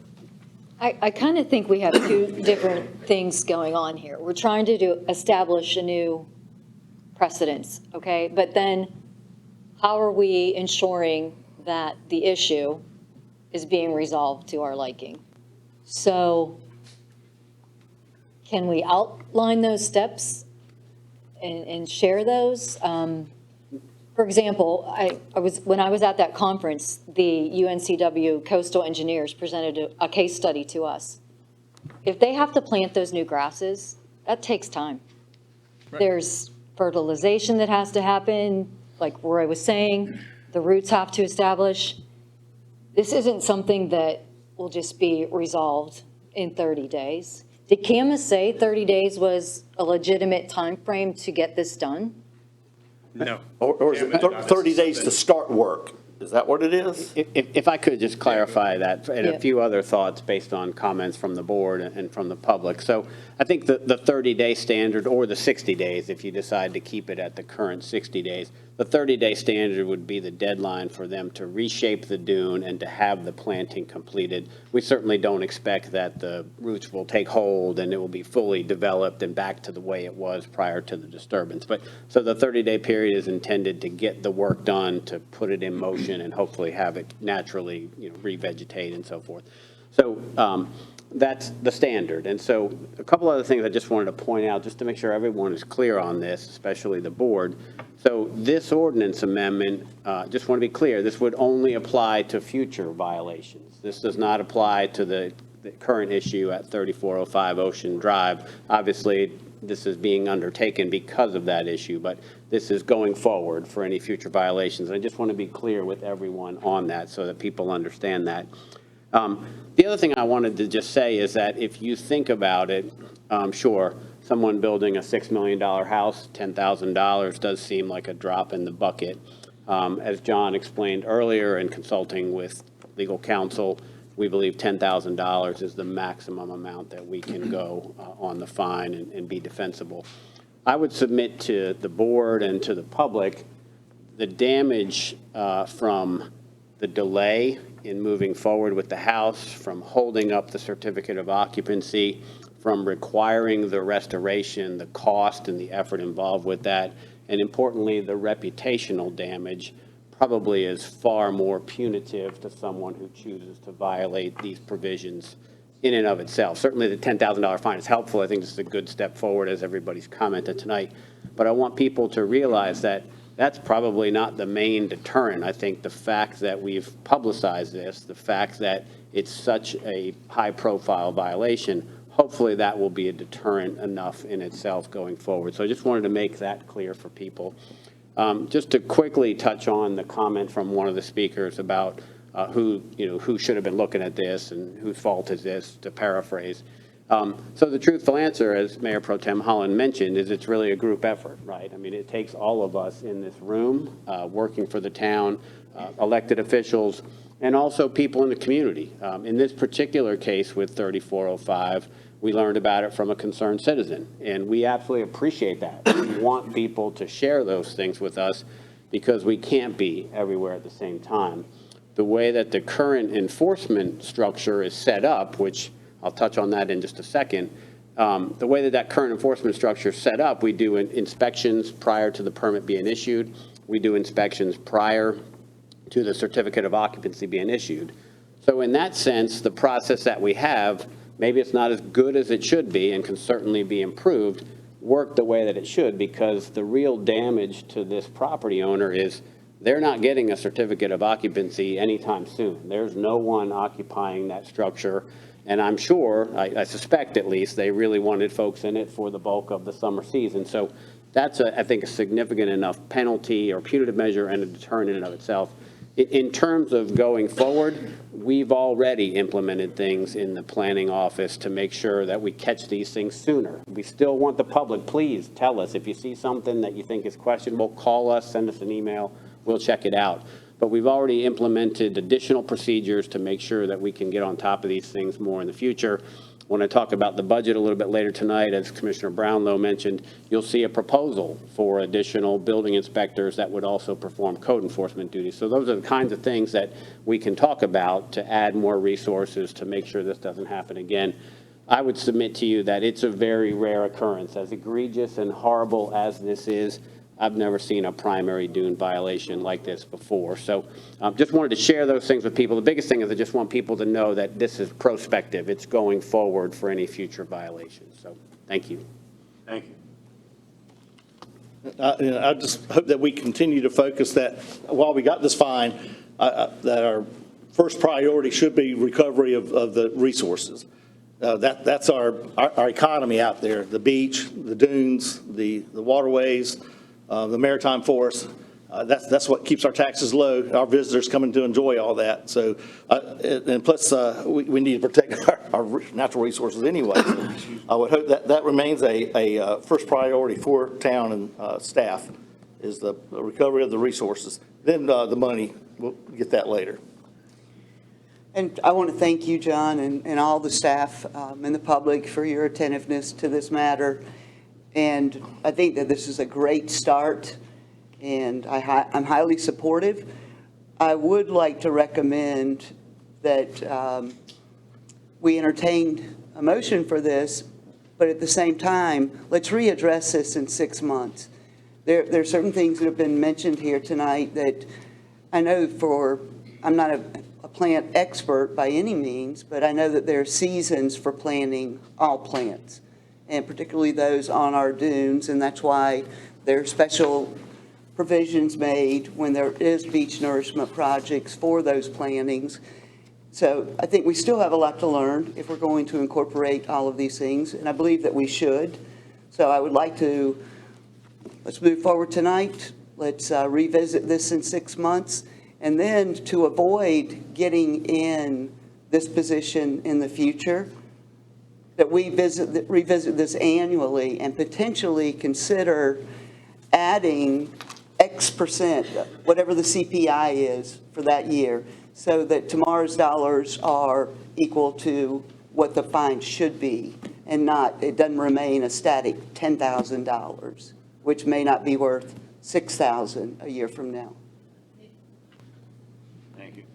I kind of think we have two different things going on here. We're trying to establish a new precedence, okay? But then how are we ensuring that the issue is being resolved to our liking? So can we outline those steps and share those? For example, when I was at that conference, the UNCW coastal engineers presented a case study to us. If they have to plant those new grasses, that takes time. Right. There's fertilization that has to happen, like Roy was saying, the roots have to establish. This isn't something that will just be resolved in 30 days. Did Camas say 30 days was a legitimate time frame to get this done? No. Or is it 30 days to start work? Is that what it is? If I could just clarify that, and Yeah. a few other thoughts based on comments from the board and from the public. So I think the 30-day standard, or the 60 days, if you decide to keep it at the current 60 days, the 30-day standard would be the deadline for them to reshape the dune and to have the planting completed. We certainly don't expect that the roots will take hold and it will be fully developed and back to the way it was prior to the disturbance. But so the 30-day period is intended to get the work done, to put it in motion, and hopefully have it naturally, revegetate and so forth. So that's the standard. And so a couple other things I just wanted to point out, just to make sure everyone is clear on this, especially the board. So this ordinance amendment, just want to be clear, this would only apply to future violations. This does not apply to the current issue at 3405 Ocean Drive. Obviously, this is being undertaken because of that issue, but this is going forward for any future violations. I just want to be clear with everyone on that so that people understand that. The other thing I wanted to just say is that if you think about it, sure, someone building a $6 million house, $10,000 does seem like a drop in the bucket. As John explained earlier, in consulting with legal counsel, we believe $10,000 is the maximum amount that we can go on the fine and be defensible. I would submit to the board and to the public the damage from the delay in moving forward with the house, from holding up the certificate of occupancy, from requiring the restoration, the cost and the effort involved with that, and importantly, the reputational damage probably is far more punitive to someone who chooses to violate these provisions in and of itself. Certainly the $10,000 fine is helpful. I think this is a good step forward, as everybody's commented tonight. But I want people to realize that that's probably not the main deterrent. I think the fact that we've publicized this, the fact that it's such a high-profile violation, hopefully that will be a deterrent enough in itself going forward. So I just wanted to make that clear for people. Just to quickly touch on the comment from one of the speakers about who should have been looking at this and whose fault is this, to paraphrase. So the truthful answer, as Mayor Pro Tem Holland mentioned, is it's really a group effort, right? I mean, it takes all of us in this room working for the town, elected officials, and also people in the community. In this particular case with 3405, we learned about it from a concerned citizen, and we absolutely appreciate that. We want people to share those things with us because we can't be everywhere at the same time. The way that the current enforcement structure is set up, which I'll touch on that in just a second, the way that current enforcement structure is set up, we do inspections prior to the permit being issued. We do inspections prior to the certificate of occupancy being issued. So in that sense, the process that we have, maybe it's not as good as it should be and can certainly be improved, work the way that it should, because the real damage to this property owner is they're not getting a certificate of occupancy anytime soon. There's no one occupying that structure. And I'm sure, I suspect at least, they really wanted folks in it for the bulk of the summer season. So that's, I think, a significant enough penalty or punitive measure and a deterrent in and of itself. In terms of going forward, we've already implemented things in the planning office to make sure that we catch these things sooner. We still want the public, please tell us if you see something that you think is questionable, call us, send us an email, we'll check it out. But we've already implemented additional procedures to make sure that we can get on top of these things more in the future. When I talk about the budget a little bit later tonight, as Commissioner Brownlow mentioned, you'll see a proposal for additional building inspectors that would also perform code enforcement duties. So those are the kinds of things that we can talk about to add more resources to make sure this doesn't happen again. I would submit to you that it's a very rare occurrence. As egregious and horrible as this is, I've never seen a primary dune violation like this before. So just wanted to share those things with people. The biggest thing is I just want people to know that this is prospective. It's going forward for any future violations. So thank you. Thank you. I just hope that we continue to focus that while we got this fine, that our first priority should be recovery of the resources. That's our economy out there, the beach, the dunes, the waterways, the maritime forest. That's what keeps our taxes low. Our visitors coming to enjoy all that. So, and plus, we need to protect our natural resources anyway. I would hope that remains a first priority for town and staff, is the recovery of the resources. Then the money, we'll get that later. And I want to thank you, John, and all the staff and the public for your attentiveness to this matter. And I think that this is a great start, and I'm highly supportive. I would like to recommend that we entertain a motion for this, but at the same time, let's readdress this in 6 months. There are certain things that have been mentioned here tonight that I know I'm not a plant expert by any means, but I know that there are seasons for planting all plants, and particularly those on our dunes, and that's why there are special provisions made when there is beach nourishment projects for those plantings. So I think we still have a lot to learn if we're going to incorporate all of these things, and I believe that we should. So I would like to, let's move forward tonight. Let's revisit this in 6 months, and then to avoid getting in this position in the future, that we revisit this annually and potentially consider adding X percent, whatever the CPI is for that year, so that tomorrow's dollars are equal to what the fine should be, and it doesn't remain a static $10,000, which may not be worth $6,000 a year from now. Thank you.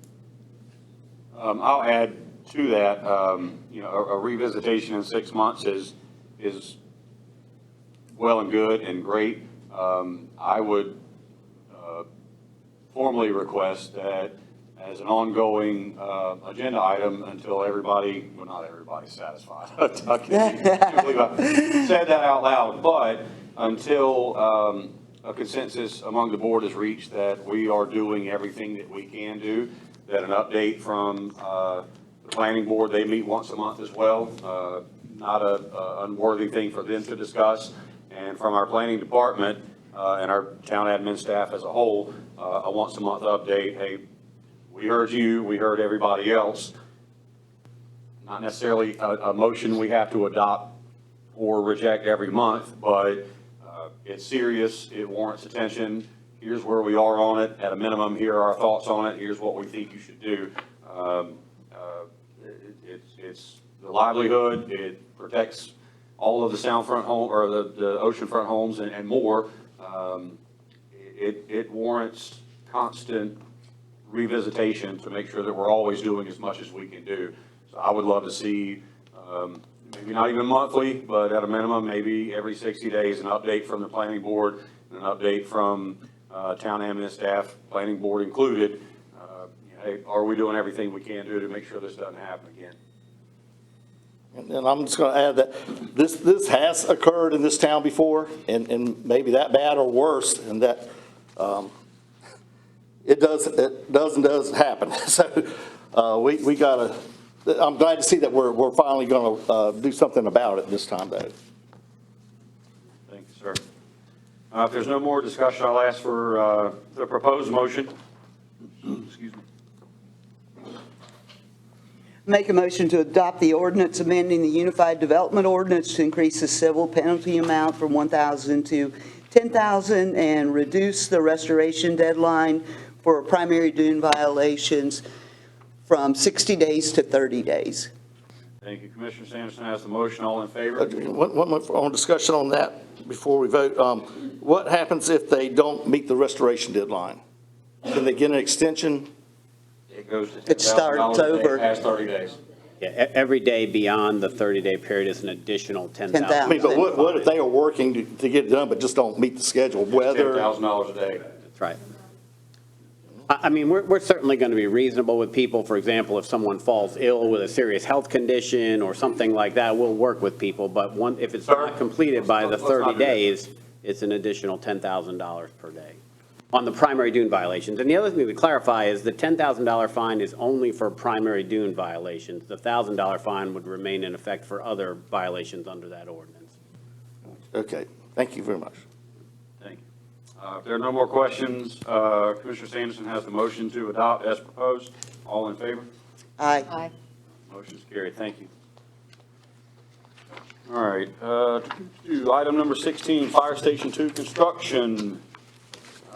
I'll add to that, a revisitation in 6 months is well and good and great. I would formally request that as an ongoing agenda item until everybody, well, not everybody's satisfied. I can't believe I said that out loud, but until a consensus among the board is reached that we are doing everything that we can do, that an update from the planning board, they meet once a month as well, not an unworthy thing for them to discuss, and from our planning department and our town admin staff as a whole, a once a month update. Hey, we heard you, we heard everybody else. Not necessarily a motion we have to adopt or reject every month, but it's serious, it warrants attention. Here's where we are on it. At a minimum, here are our thoughts on it. Here's what we think you should do. It's the livelihood. It protects all of the soundfront home or the oceanfront homes and more. It warrants constant revisitation to make sure that we're always doing as much as we can do. So I would love to see, maybe not even monthly, but at a minimum, maybe every 60 days, an update from the planning board, and an update from town admin staff, planning board included. Hey, are we doing everything we can do to make sure this doesn't happen again? And I'm just going to add that this has occurred in this town before, and maybe that bad or worse, and that it does happen. So we got to. I'm glad to see that we're finally going to do something about it this time, though. Thank you, sir. If there's no more discussion, I'll ask for the proposed motion. Excuse Make a motion to adopt the ordinance amending the Unified Development Ordinance to increase the civil penalty amount from $1,000 to $10,000 and reduce the restoration deadline for primary dune violations from 60 days to 30 days. Thank you. Commissioner Sanderson has the motion. All in favor? One more discussion on that before we vote. What happens if they don't meet the restoration deadline? Can they get an extension? It goes to It starts $10,000 a day over. past 30 days. Yeah, every day beyond the 30-day period is an additional $10,000. I mean, but what if they are working to get it done, but just don't meet the schedule? Weather. $10,000 a day. That's right. I mean, we're certainly going to be reasonable with people. For example, if someone falls ill with a serious health condition or something like that, we'll work with people. But if it's not completed by the 30 days, it's an additional $10,000 per day on the primary dune violations. And the other thing to clarify is the $10,000 fine is only for primary dune violations. The $1,000 fine would remain in effect for other violations under that ordinance. Okay, thank you very much. Thank you. If there are no more questions, Commissioner Sanderson has the motion to adopt as proposed. All in favor? Aye. Aye. Motion is carried. Thank you. All right. Item number 16, Fire Station 2 construction.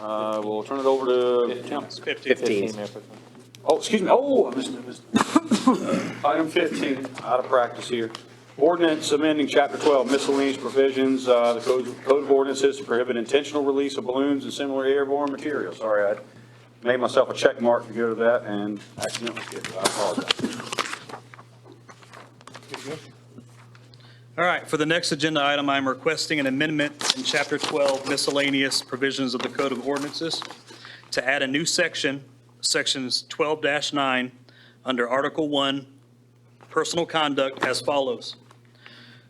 We'll turn it over to 15. Oh, excuse me. Oh, I missed it. Item 15, out of practice here. Ordinance amending Chapter 12 miscellaneous provisions. The Code of Ordinances to prohibit intentional release of balloons and similar airborne materials. Sorry, I made myself a check mark to go to that and accidentally skipped it. I apologize. All right, for the next agenda item, I'm requesting an amendment in Chapter 12 miscellaneous provisions of the Code of Ordinances to add a new section, Sections 12-9, under Article 1, Personal Conduct as follows.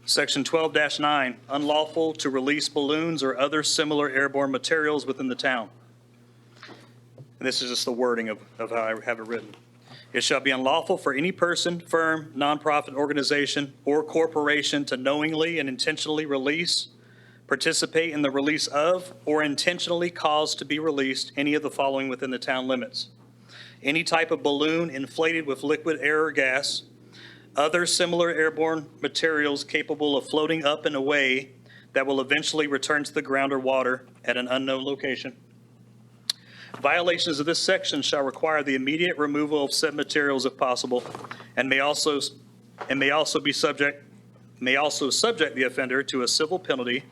Section 12-9, unlawful to release balloons or other similar airborne materials within the town. And this is just the wording of how I have it written. It shall be unlawful for any person, firm, nonprofit organization, or corporation to knowingly and intentionally release, participate in the release of, or intentionally cause to be released any of the following within the town limits. Any type of balloon inflated with liquid air or gas, other similar airborne materials capable of floating up and away that will eventually return to the ground or water at an unknown location. Violations of this section shall require the immediate removal of said materials if possible, and may also subject the offender to a civil penalty,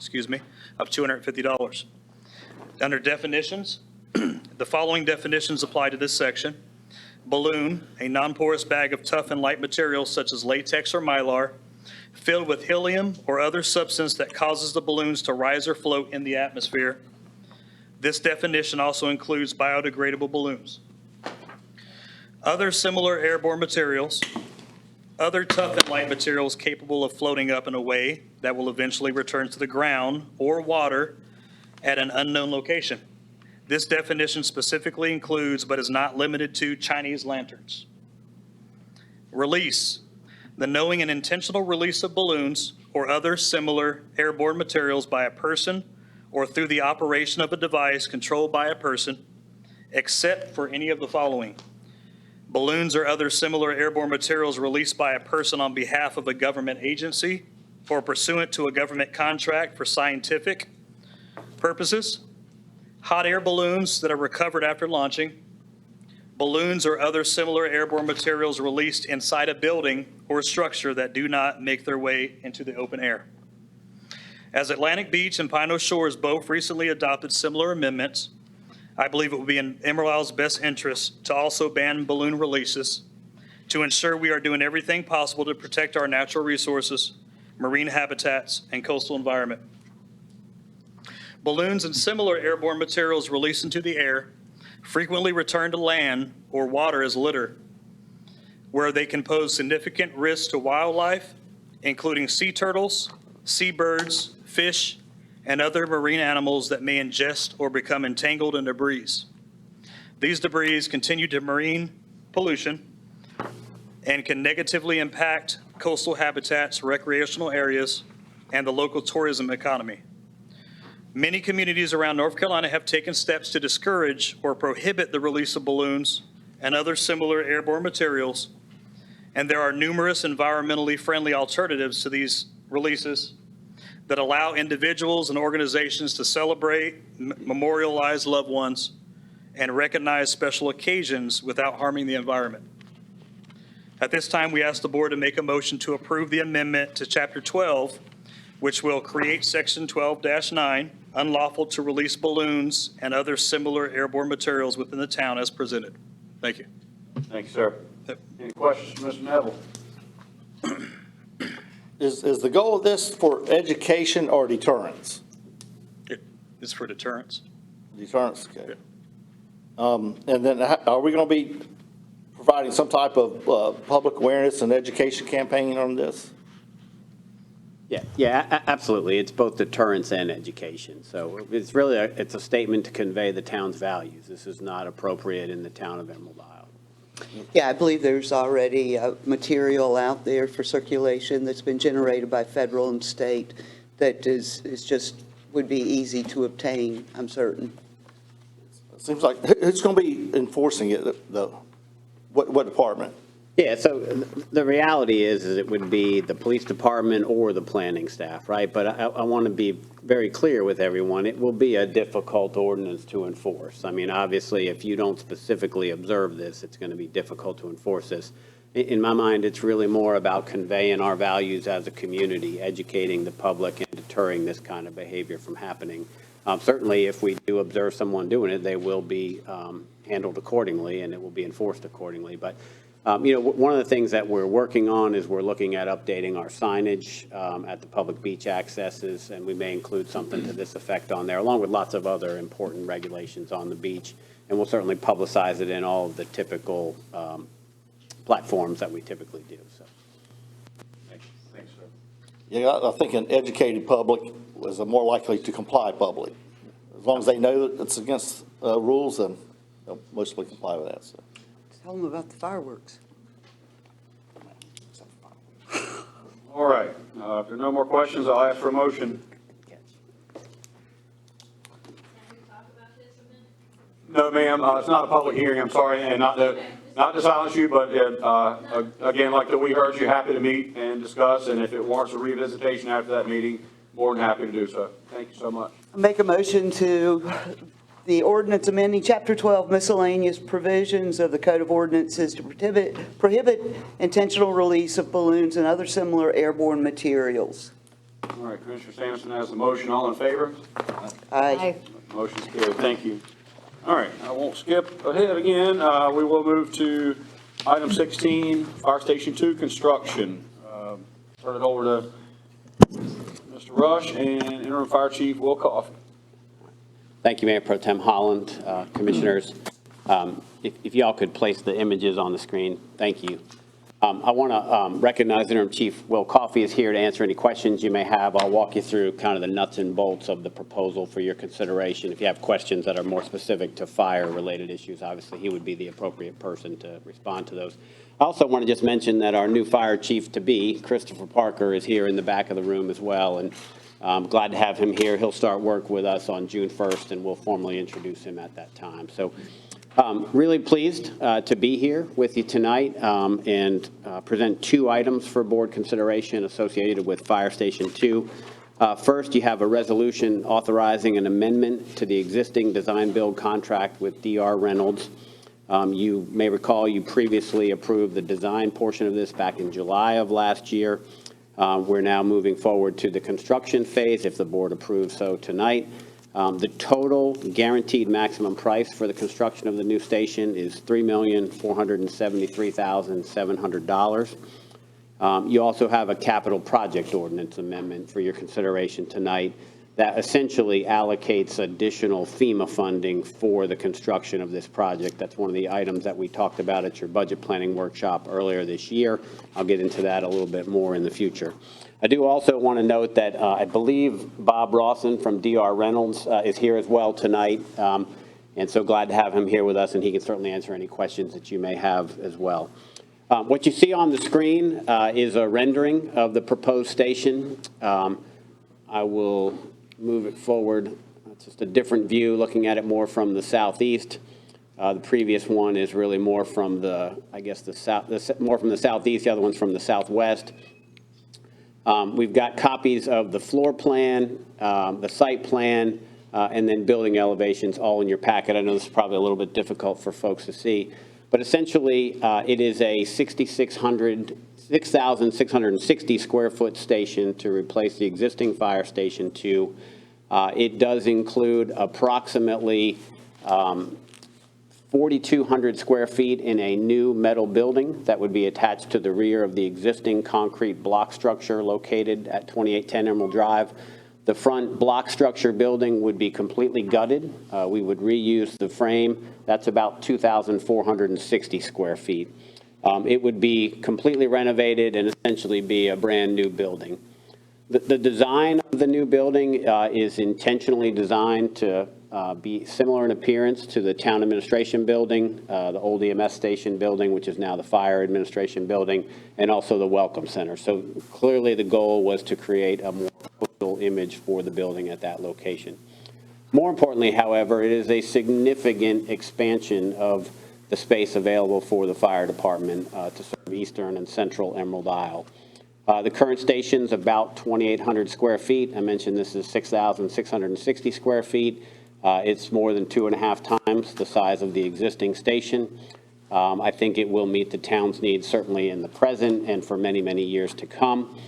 of $250. Under definitions, the following definitions apply to this section. Balloon, a non-porous bag of tough and light materials such as latex or mylar, filled with helium or other substance that causes the balloons to rise or float in the atmosphere. This definition also includes biodegradable balloons. Other similar airborne materials, other tough and light materials capable of floating up and away that will eventually return to the ground or water at an unknown location. This definition specifically includes, but is not limited to, Chinese lanterns. Release, the knowing and intentional release of balloons or other similar airborne materials by a person or through the operation of a device controlled by a person, except for any of the following. Balloons or other similar airborne materials released by a person on behalf of a government agency or pursuant to a government contract for scientific purposes. Hot air balloons that are recovered after launching. Balloons or other similar airborne materials released inside a building or structure that do not make their way into the open air. As Atlantic Beach and Pino Shores both recently adopted similar amendments, I believe it would be in Emerald Isle's best interest to also ban balloon releases to ensure we are doing everything possible to protect our natural resources, marine habitats, and coastal environment. Balloons and similar airborne materials released into the air frequently return to land or water as litter, where they can pose significant risks to wildlife, including sea turtles, seabirds, fish, and other marine animals that may ingest or become entangled in debris. These debris continue to marine pollution and can negatively impact coastal habitats, recreational areas, and the local tourism economy. Many communities around North Carolina have taken steps to discourage or prohibit the release of balloons and other similar airborne materials, and there are numerous environmentally friendly alternatives to these releases that allow individuals and organizations to celebrate, memorialize loved ones, and recognize special occasions without harming the environment. At this time, we ask the board to make a motion to approve the amendment to Chapter 12, which will create Section 12-9, unlawful to release balloons and other similar airborne materials within the town as presented. Thank you. Thank you, sir. Any questions from Mr. Neville? Is the goal of this for education or deterrence? It is for deterrence. Deterrence, okay. And then are we going to be providing some type of public awareness and education campaign on this? Yeah, absolutely. It's both deterrence and education. So it's really, it's a statement to convey the town's values. This is not appropriate in the town of Emerald Isle. Yeah, I believe there's already material out there for circulation that's been generated by federal and state that is just, would be easy to obtain, I'm certain. It seems like, who's going to be enforcing it, though? What department? Yeah, so the reality is it would be the police department or the planning staff, right? But I want to be very clear with everyone, it will be a difficult ordinance to enforce. I mean, obviously, if you don't specifically observe this, it's going to be difficult to enforce this. In my mind, it's really more about conveying our values as a community, educating the public and deterring this kind of behavior from happening. Certainly, if we do observe someone doing it, they will be handled accordingly and it will be enforced accordingly. But one of the things that we're working on is we're looking at updating our signage at the public beach accesses, and we may include something to this effect on there, along with lots of other important regulations on the beach. And we'll certainly publicize it in all of the typical platforms that we typically do. So, Thanks, sir. Yeah, I think an educated public is more likely to comply public. As long as they know that it's against rules, then they'll mostly comply with that. So. Tell them about the fireworks. All right. If there are no more questions, I'll ask for a motion. No, ma'am. It's not a public hearing. I'm sorry, and not to silence you, but again, like that we heard you, happy to meet and discuss, and if it warrants a revisitation after that meeting, more than happy to do so. Thank you so much. Make a motion to the ordinance amending Chapter 12 miscellaneous provisions of the Code of Ordinances to prohibit intentional release of balloons and other similar airborne materials. All right, Commissioner Sanderson has the motion. All in favor? Aye. Motion's carried. Thank you. All right, I won't skip ahead again. We will move to item 16, Fire Station 2 construction. Turn it over to Mr. Rush and Interim Fire Chief Will Coffey. thank you, Mayor Pro Tem Holland, Commissioners. If y'all could place the images on the screen, thank you. I want to recognize Interim Chief Will Coffey is here to answer any questions you may have. I'll walk you through kind of the nuts and bolts of the proposal for your consideration. If you have questions that are more specific to fire-related issues, obviously he would be the appropriate person to respond to those. I also want to just mention that our new fire chief-to-be, Christopher Parker, is here in the back of the room as well, and I'm glad to have him here. He'll start work with us on June 1st, and we'll formally introduce him at that time. So really pleased to be here with you tonight and present two items for board consideration associated with Fire Station 2. First, you have a resolution authorizing an amendment to the existing design-build contract with DR Reynolds. You may recall you previously approved the design portion of this back in July of last year. We're now moving forward to the construction phase if the board approves so tonight. The total guaranteed maximum price for the construction of the new station is $3,473,700. You also have a capital project ordinance amendment for your consideration tonight that essentially allocates additional FEMA funding for the construction of this project. That's one of the items that we talked about at your budget planning workshop earlier this year. I'll get into that a little bit more in the future. I do also want to note that I believe Bob Rawson from DR Reynolds is here as well tonight, and so glad to have him here with us, and he can certainly answer any questions that you may have as well. What you see on the screen is a rendering of the proposed station. I will move it forward. It's just a different view, looking at it more from the southeast. The previous one is really more from the, I guess, more from the southeast, the other one's from the southwest. We've got copies of the floor plan, the site plan, and then building elevations all in your packet. I know this is probably a little bit difficult for folks to see, but essentially it is a 6,660 square foot station to replace the existing Fire Station 2. It does include approximately 4,200 square feet in a new metal building that would be attached to the rear of the existing concrete block structure located at 2810 Emerald Drive. The front block structure building would be completely gutted. We would reuse the frame. That's about 2,460 square feet. It would be completely renovated and essentially be a brand-new building. The design of the new building is intentionally designed to be similar in appearance to the Town Administration Building, the old EMS Station Building, which is now the Fire Administration Building, and also the Welcome Center. So clearly the goal was to create a more coastal image for the building at that location. More importantly, however, it is a significant expansion of the space available for the fire department to serve eastern and central Emerald Isle. The current station's about 2,800 square feet. I mentioned this is 6,660 square feet. It's more than 2.5 times the size of the existing station. I think it will meet the town's needs certainly in the present and for many, many years to come.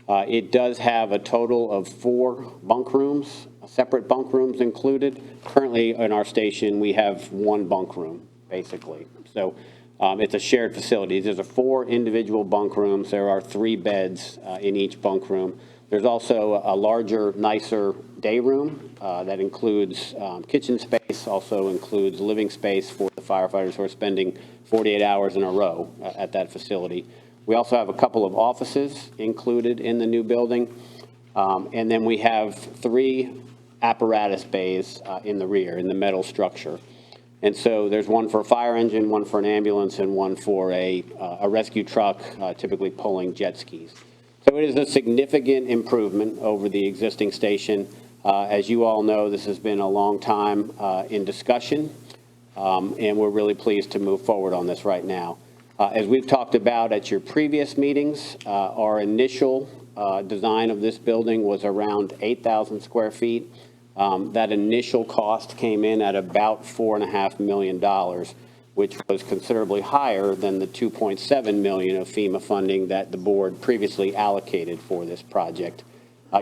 It does have a total of 4 bunk rooms, separate bunk rooms included. Currently in our station, we have 1 bunk room, basically. So it's a shared facility. There's 4 individual bunk rooms. There are 3 beds in each bunk room. There's also a larger, nicer day room that includes kitchen space, also includes living space for the firefighters who are spending 48 hours in a row at that facility. We also have a couple of offices included in the new building. And then we have 3 apparatus bays in the rear, in the metal structure. And so there's one for a fire engine, one for an ambulance, and one for a rescue truck, typically pulling jet skis. So it is a significant improvement over the existing station. As you all know, this has been a long time in discussion, and we're really pleased to move forward on this right now. As we've talked about at your previous meetings, our initial design of this building was around 8,000 square feet. That initial cost came in at about $4.5 million, which was considerably higher than the $2.7 million of FEMA funding that the board previously allocated for this project.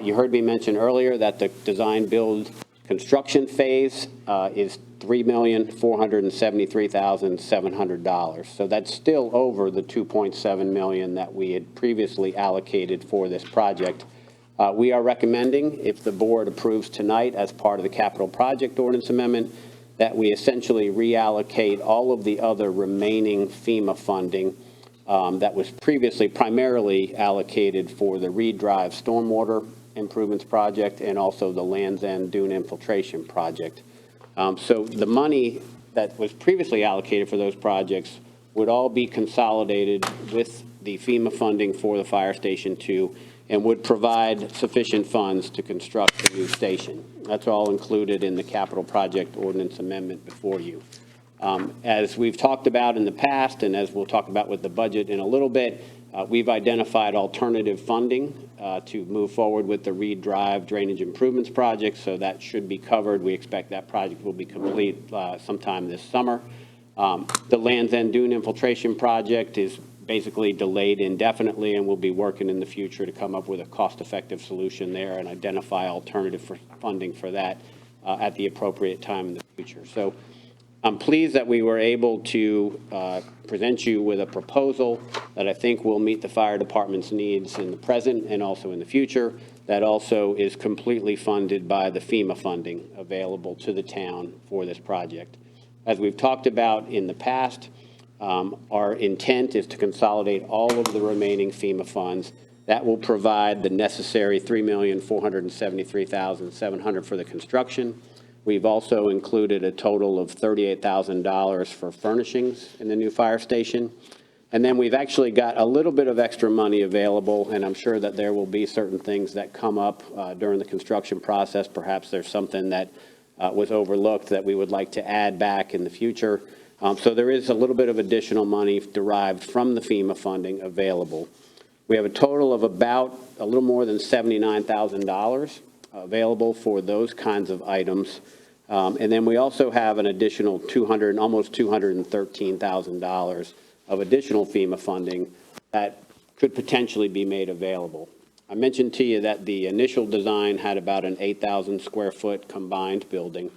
You heard me mention earlier that the design build construction phase is $3,473,700. So that's still over the $2.7 million that we had previously allocated for this project. We are recommending, if the board approves tonight as part of the capital project ordinance amendment, that we essentially reallocate all of the other remaining FEMA funding that was previously primarily allocated for the Reed Drive Stormwater Improvements Project and also the Land's End Dune Infiltration Project. So the money that was previously allocated for those projects would all be consolidated with the FEMA funding for the Fire Station 2 and would provide sufficient funds to construct the new station. That's all included in the capital project ordinance amendment before you. As we've talked about in the past, and as we'll talk about with the budget in a little bit, we've identified alternative funding to move forward with the Reed Drive Drainage Improvements Project, so that should be covered. We expect that project will be complete sometime this summer. The Land's End Dune Infiltration Project is basically delayed indefinitely, and we'll be working in the future to come up with a cost-effective solution there and identify alternative funding for that at the appropriate time in the future. So I'm pleased that we were able to present you with a proposal that I think will meet the fire department's needs in the present and also in the future, that also is completely funded by the FEMA funding available to the town for this project. As we've talked about in the past, our intent is to consolidate all of the remaining FEMA funds. That will provide the necessary $3,473,700 for the construction. We've also included a total of $38,000 for furnishings in the new fire station. And then we've actually got a little bit of extra money available, and I'm sure that there will be certain things that come up during the construction process. Perhaps there's something that was overlooked that we would like to add back in the future. So there is a little bit of additional money derived from the FEMA funding available. We have a total of about a little more than $79,000 available for those kinds of items. And then we also have an additional almost $213,000 of additional FEMA funding that could potentially be made available. I mentioned to you that the initial design had about an 8,000 square foot combined building.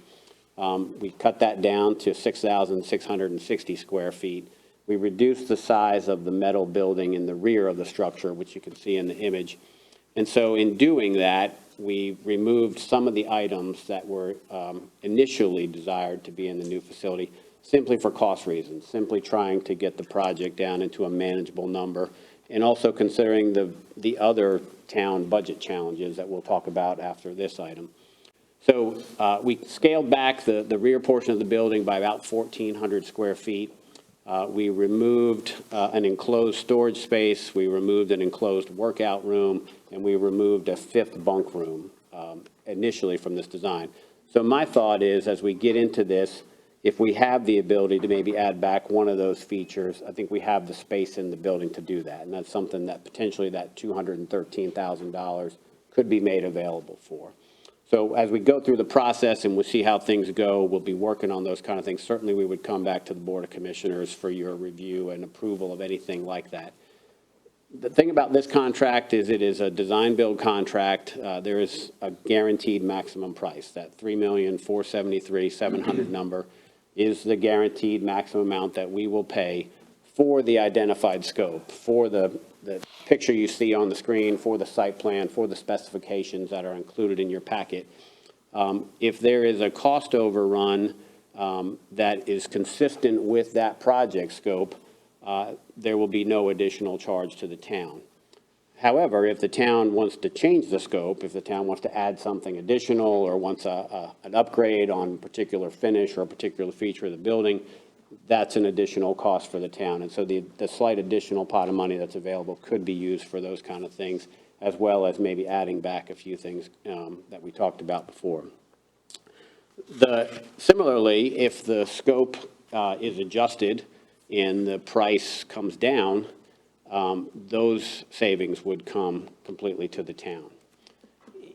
We cut that down to 6,660 square feet. We reduced the size of the metal building in the rear of the structure, which you can see in the image. And so in doing that, we removed some of the items that were initially desired to be in the new facility, simply for cost reasons, simply trying to get the project down into a manageable number, and also considering the other town budget challenges that we'll talk about after this item. So we scaled back the rear portion of the building by about 1,400 square feet. We removed an enclosed storage space, we removed an enclosed workout room, and we removed a fifth bunk room initially from this design. So my thought is, as we get into this, if we have the ability to maybe add back one of those features, I think we have the space in the building to do that. And that's something that potentially that $213,000 could be made available for. So as we go through the process and we'll see how things go, we'll be working on those kind of things. Certainly, we would come back to the Board of Commissioners for your review and approval of anything like that. The thing about this contract is it is a design-build contract. There is a guaranteed maximum price. That $3,473,700 number is the guaranteed maximum amount that we will pay for the identified scope, for the picture you see on the screen, for the site plan, for the specifications that are included in your packet. If there is a cost overrun that is consistent with that project scope, there will be no additional charge to the town. However, if the town wants to change the scope, if the town wants to add something additional or wants an upgrade on a particular finish or a particular feature of the building, that's an additional cost for the town. And so the slight additional pot of money that's available could be used for those kind of things, as well as maybe adding back a few things that we talked about before. Similarly, if the scope is adjusted and the price comes down, those savings would come completely to the town.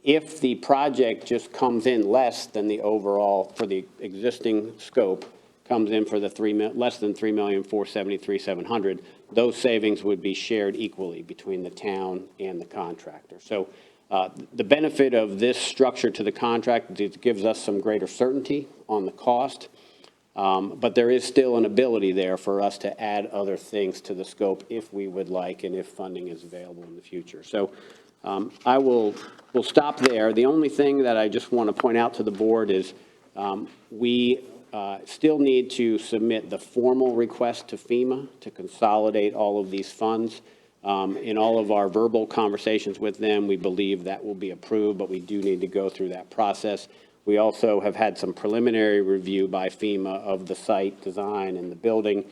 If the project just comes in less than the overall, for the existing scope, comes in for the less than $3,473,700, those savings would be shared equally between the town and the contractor. So the benefit of this structure to the contract is it gives us some greater certainty on the cost, but there is still an ability there for us to add other things to the scope if we would like and if funding is available in the future. So we'll stop there. The only thing that I just want to point out to the board is we still need to submit the formal request to FEMA to consolidate all of these funds. In all of our verbal conversations with them, we believe that will be approved, but we do need to go through that process. We also have had some preliminary review by FEMA of the site design and the building.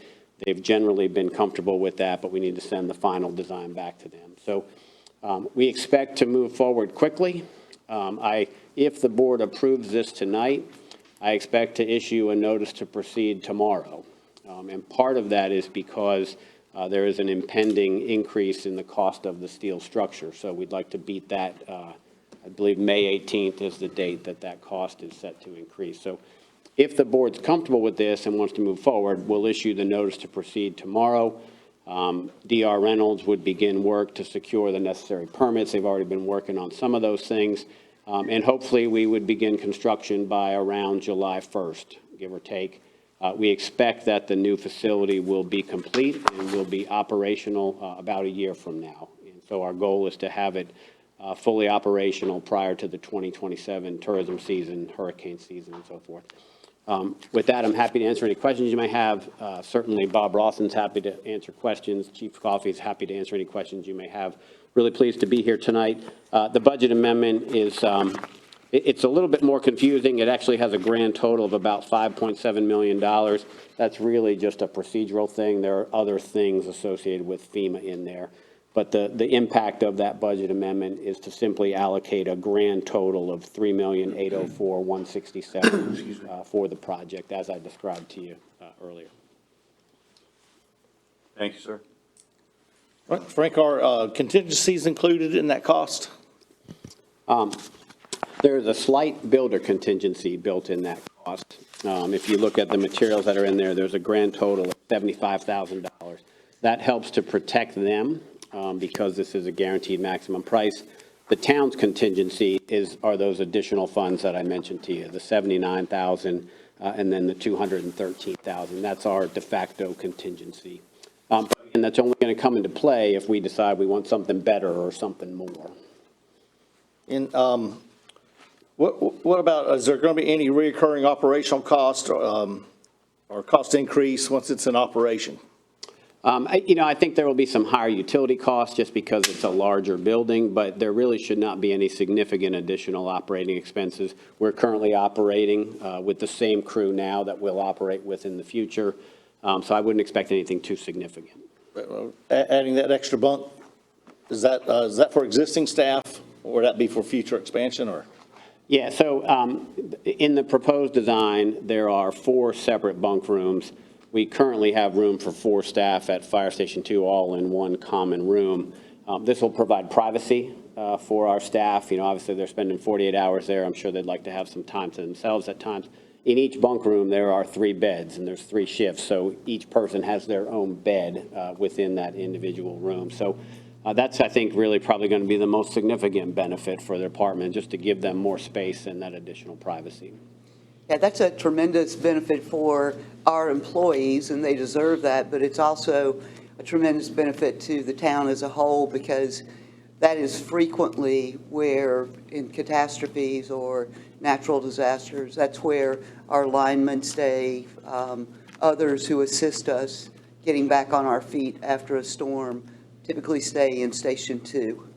They've generally been comfortable with that, but we need to send the final design back to them. So we expect to move forward quickly. If the board approves this tonight, I expect to issue a notice to proceed tomorrow. And part of that is because there is an impending increase in the cost of the steel structure. So we'd like to beat that. I believe May 18th is the date that that cost is set to increase. So if the board's comfortable with this and wants to move forward, we'll issue the notice to proceed tomorrow. DR Reynolds would begin work to secure the necessary permits. They've already been working on some of those things. And hopefully we would begin construction by around July 1st, give or take. We expect that the new facility will be complete and will be operational about a year from now. And so our goal is to have it fully operational prior to the 2027 tourism season, hurricane season, and so forth. With that, I'm happy to answer any questions you may have. Certainly, Bob Rawson's happy to answer questions. Chief Coffey is happy to answer any questions you may have. Really pleased to be here tonight. The budget amendment is, it's a little bit more confusing. It actually has a grand total of about $5.7 million. That's really just a procedural thing. There are other things associated with FEMA in there. But the impact of that budget amendment is to simply allocate a grand total of $3,804,167 for the project, as I described to you earlier. Thank you, sir. Frank, are contingencies included in that cost? There's a slight builder contingency built in that cost. If you look at the materials that are in there, there's a grand total of $75,000. That helps to protect them because this is a guaranteed maximum price. The town's contingency are those additional funds that I mentioned to you, the $79,000 and then the $213,000. That's our de facto contingency. And that's only going to come into play if we decide we want something better or something more. And what about, is there going to be any recurring operational cost or cost increase once it's in operation? I think there will be some higher utility costs just because it's a larger building, but there really should not be any significant additional operating expenses. We're currently operating with the same crew now that we'll operate with in the future, so I wouldn't expect anything too significant. Adding that extra bunk, is that for existing staff, or would that be for future expansion, or? Yeah, so in the proposed design, there are 4 separate bunk rooms. We currently have room for 4 staff at Fire Station 2, all in one common room. This will provide privacy for our staff. Obviously, they're spending 48 hours there. I'm sure they'd like to have some time to themselves at times. In each bunk room, there are 3 beds, and there's 3 shifts, so each person has their own bed within that individual room. So that's, I think, really probably going to be the most significant benefit for the department, just to give them more space and that additional privacy. Yeah, that's a tremendous benefit for our employees, and they deserve that, but it's also a tremendous benefit to the town as a whole, because that is frequently where, in catastrophes or natural disasters, that's where our linemen stay, others who assist us getting back on our feet after a storm typically stay in Station 2.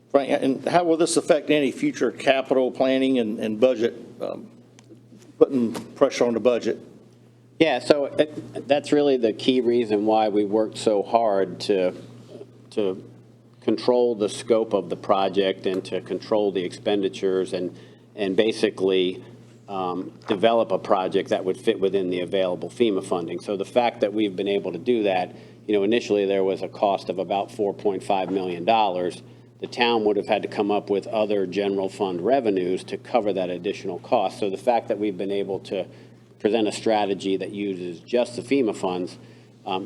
Frank, and how will this affect any future capital planning and budget, putting pressure on the budget? Yeah, so that's really the key reason why we worked so hard to control the scope of the project and to control the expenditures and basically develop a project that would fit within the available FEMA funding. So the fact that we've been able to do that, initially there was a cost of about $4.5 million. The town would have had to come up with other general fund revenues to cover that additional cost. So the fact that we've been able to present a strategy that uses just the FEMA funds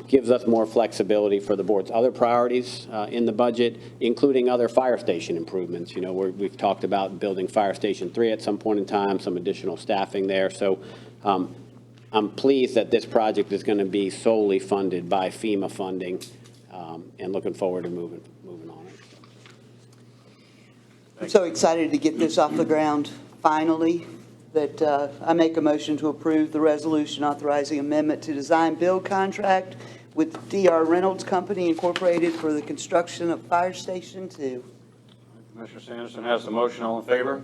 gives us more flexibility for the board's other priorities in the budget, including other fire station improvements. We've talked about building Fire Station 3 at some point in time, some additional staffing there. So I'm pleased that this project is going to be solely funded by FEMA funding and looking forward to moving on it. I'm so excited to get this off the ground finally, that I make a motion to approve the resolution authorizing amendment to design build contract with DR Reynolds Company Incorporated for the construction of Fire Station 2. Commissioner Sanderson has the motion. All in favor?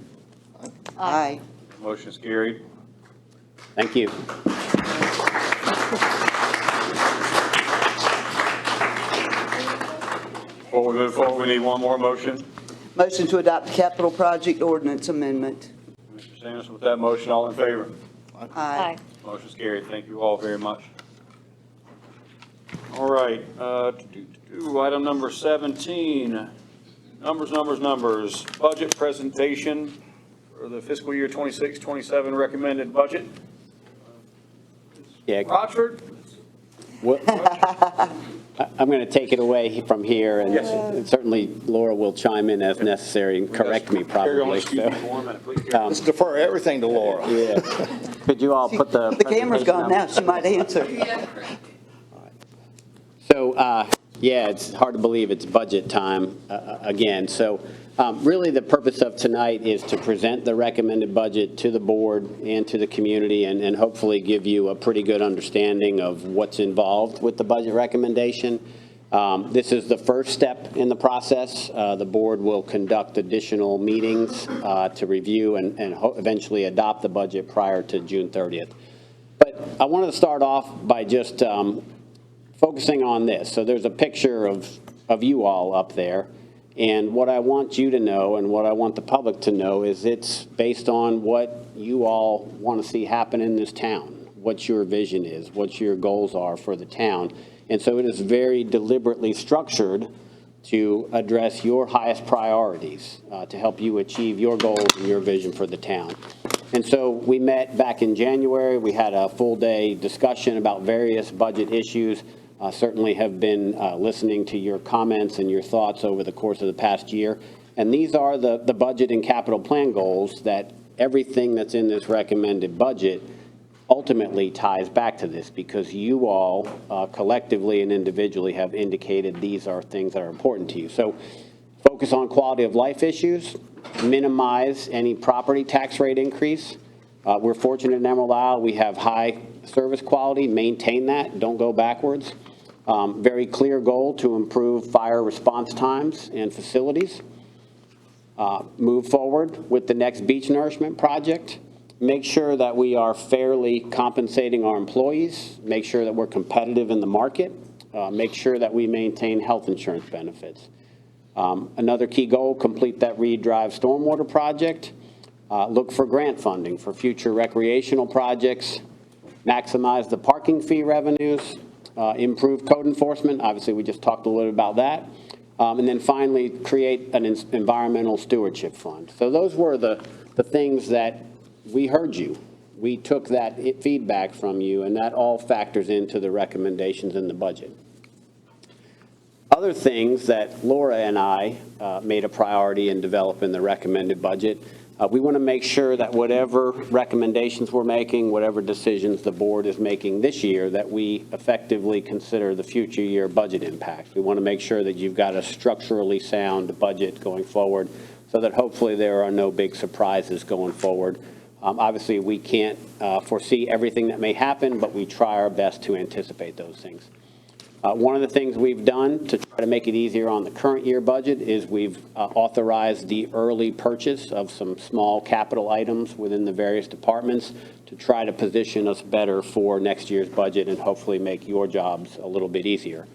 Aye. Motion is carried. Thank you. Before we move forward, we need one more motion. Motion to adopt the capital project ordinance amendment. Commissioner Sanderson, with that motion, all in favor? Aye. Motion is carried. Thank you all very much. All right, item number 17, numbers. Budget presentation for the fiscal year 26-27 recommended budget. Yeah. Rochford? I'm going to take it away from here, and Yes. certainly Laura will chime in as necessary and correct me probably. Let's defer everything to Laura. Yeah. Could you all put the The camera's presentation gone up? now, she might answer. So, yeah, it's hard to believe it's budget time again. So really the purpose of tonight is to present the recommended budget to the board and to the community and hopefully give you a pretty good understanding of what's involved with the budget recommendation. This is the first step in the process. The board will conduct additional meetings to review and eventually adopt the budget prior to June 30th. But I wanted to start off by just focusing on this. So there's a picture of you all up there. And what I want you to know and what I want the public to know is it's based on what you all want to see happen in this town. what your vision is, what your goals are for the town. And so it is very deliberately structured to address your highest priorities, to help you achieve your goals and your vision for the town. And so we met back in January. We had a full-day discussion about various budget issues. Certainly have been listening to your comments and your thoughts over the course of the past year. And these are the budget and capital plan goals that everything that's in this recommended budget ultimately ties back to this, because you all collectively and individually have indicated these are things that are important to you. So focus on quality of life issues, minimize any property tax rate increase. We're fortunate in Emerald Isle, we have high service quality, maintain that, don't go backwards. Very clear goal to improve fire response times and facilities. Move forward with the next beach nourishment project. Make sure that we are fairly compensating our employees, make sure that we're competitive in the market, make sure that we maintain health insurance benefits. Another key goal, complete that Reed Drive stormwater project. Look for grant funding for future recreational projects, maximize the parking fee revenues, improve code enforcement. Obviously, we just talked a little bit about that. And then finally, create an environmental stewardship fund. So those were the things that we heard you. We took that feedback from you, and that all factors into the recommendations in the budget. Other things that Laura and I made a priority in developing the recommended budget, we want to make sure that whatever recommendations we're making, whatever decisions the board is making this year, that we effectively consider the future year budget impacts. We want to make sure that you've got a structurally sound budget going forward so that hopefully there are no big surprises going forward. Obviously, we can't foresee everything that may happen, but we try our best to anticipate those things. One of the things we've done to try to make it easier on the current year budget is we've authorized the early purchase of some small capital items within the various departments to try to position us better for next year's budget and hopefully make your jobs a little bit easier.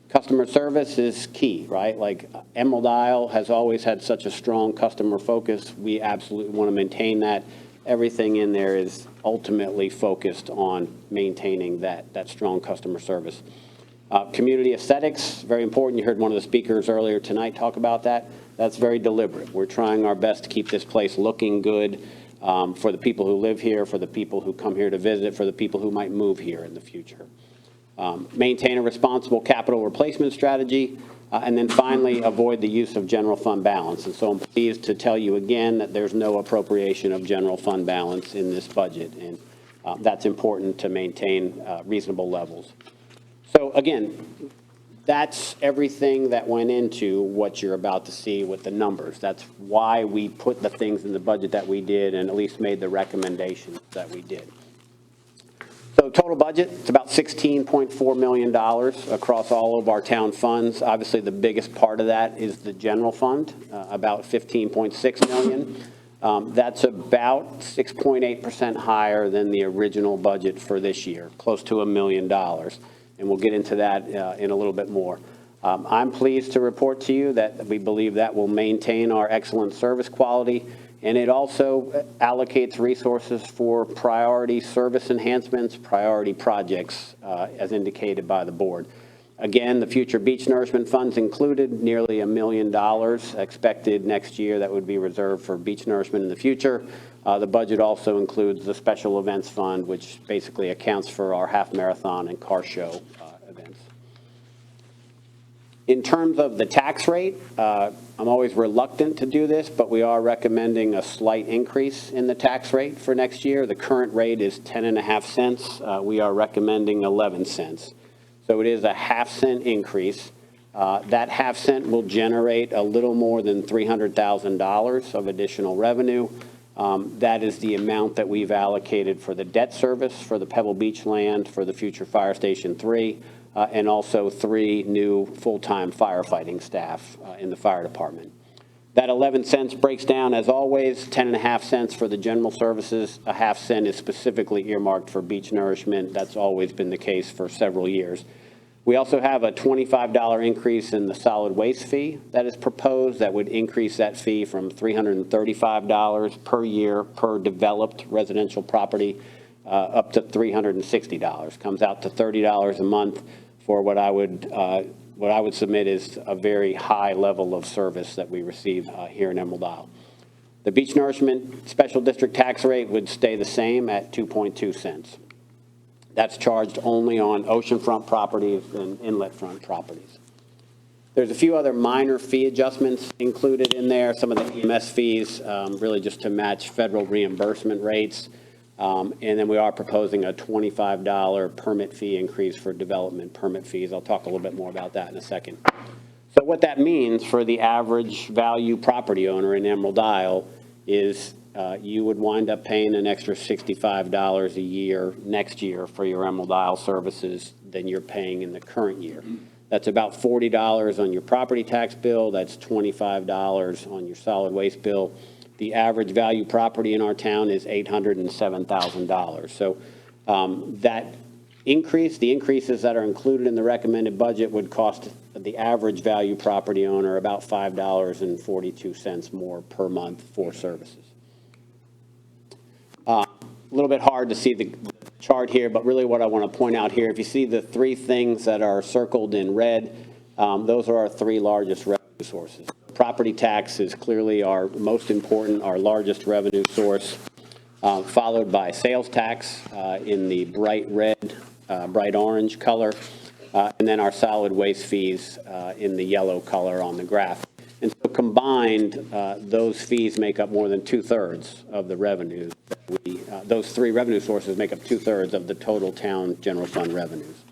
Customer service is key, right? Like Emerald Isle has always had such a strong customer focus. We absolutely want to maintain that. Everything in there is ultimately focused on maintaining that strong customer service. Community aesthetics, very important. You heard one of the speakers earlier tonight talk about that. That's very deliberate. We're trying our best to keep this place looking good for the people who live here, for the people who come here to visit, for the people who might move here in the future. Maintain a responsible capital replacement strategy, and then finally avoid the use of general fund balance. And so I'm pleased to tell you again that there's no appropriation of general fund balance in this budget, and that's important to maintain reasonable levels. So again, that's everything that went into what you're about to see with the numbers. That's why we put the things in the budget that we did and at least made the recommendations that we did. So total budget, it's about $16.4 million across all of our town funds. Obviously, the biggest part of that is the general fund, about $15.6 million. That's about 6.8% higher than the original budget for this year, close to $1 million. And we'll get into that in a little bit more. I'm pleased to report to you that we believe that will maintain our excellent service quality. And it also allocates resources for priority service enhancements, priority projects, as indicated by the board. Again, the future beach nourishment funds included, nearly $1 million expected next year that would be reserved for beach nourishment in the future. The budget also includes the special events fund, which basically accounts for our half marathon and car show events. In terms of the tax rate, I'm always reluctant to do this, but we are recommending a slight increase in the tax rate for next year. The current rate is 10.5 cents. We are recommending 11 cents. So it is a half-cent increase. That half cent will generate a little more than $300,000 of additional revenue. That is the amount that we've allocated for the debt service for the Pebble Beach land for the future Fire Station 3. And also 3 new full-time firefighting staff in the fire department. That 11 cents breaks down, as always, 10.5 cents for the general services. A half cent is specifically earmarked for beach nourishment. That's always been the case for several years. We also have a $25 increase in the solid waste fee that is proposed. That would increase that fee from $335 per year per developed residential property up to $360. Comes out to $30 a month for what I would submit is a very high level of service that we receive here in Emerald Isle. The beach nourishment special district tax rate would stay the same at 2.2 cents. That's charged only on oceanfront properties and inlet front properties. There's a few other minor fee adjustments included in there. Some of the EMS fees, really just to match federal reimbursement rates. And then we are proposing a $25 permit fee increase for development permit fees. I'll talk a little bit more about that in a second. So what that means for the average value property owner in Emerald Isle is you would wind up paying an extra $65 a year next year for your Emerald Isle services than you're paying in the current year. That's about $40 on your property tax bill. That's $25 on your solid waste bill. The average value property in our town is $807,000. So that increase, the increases that are included in the recommended budget would cost the average value property owner about $5.42 more per month for services. A little bit hard to see the chart here, but really what I want to point out here, if you see the three things that are circled in red, those are our three largest revenue sources. Property tax is clearly our most important, our largest revenue source, followed by sales tax in the bright red, bright orange color, and then our solid waste fees in the yellow color on the graph. And so combined, those fees make up more than 2/3 of the revenues. Those three revenue sources make up 2/3 of the total town general fund revenues.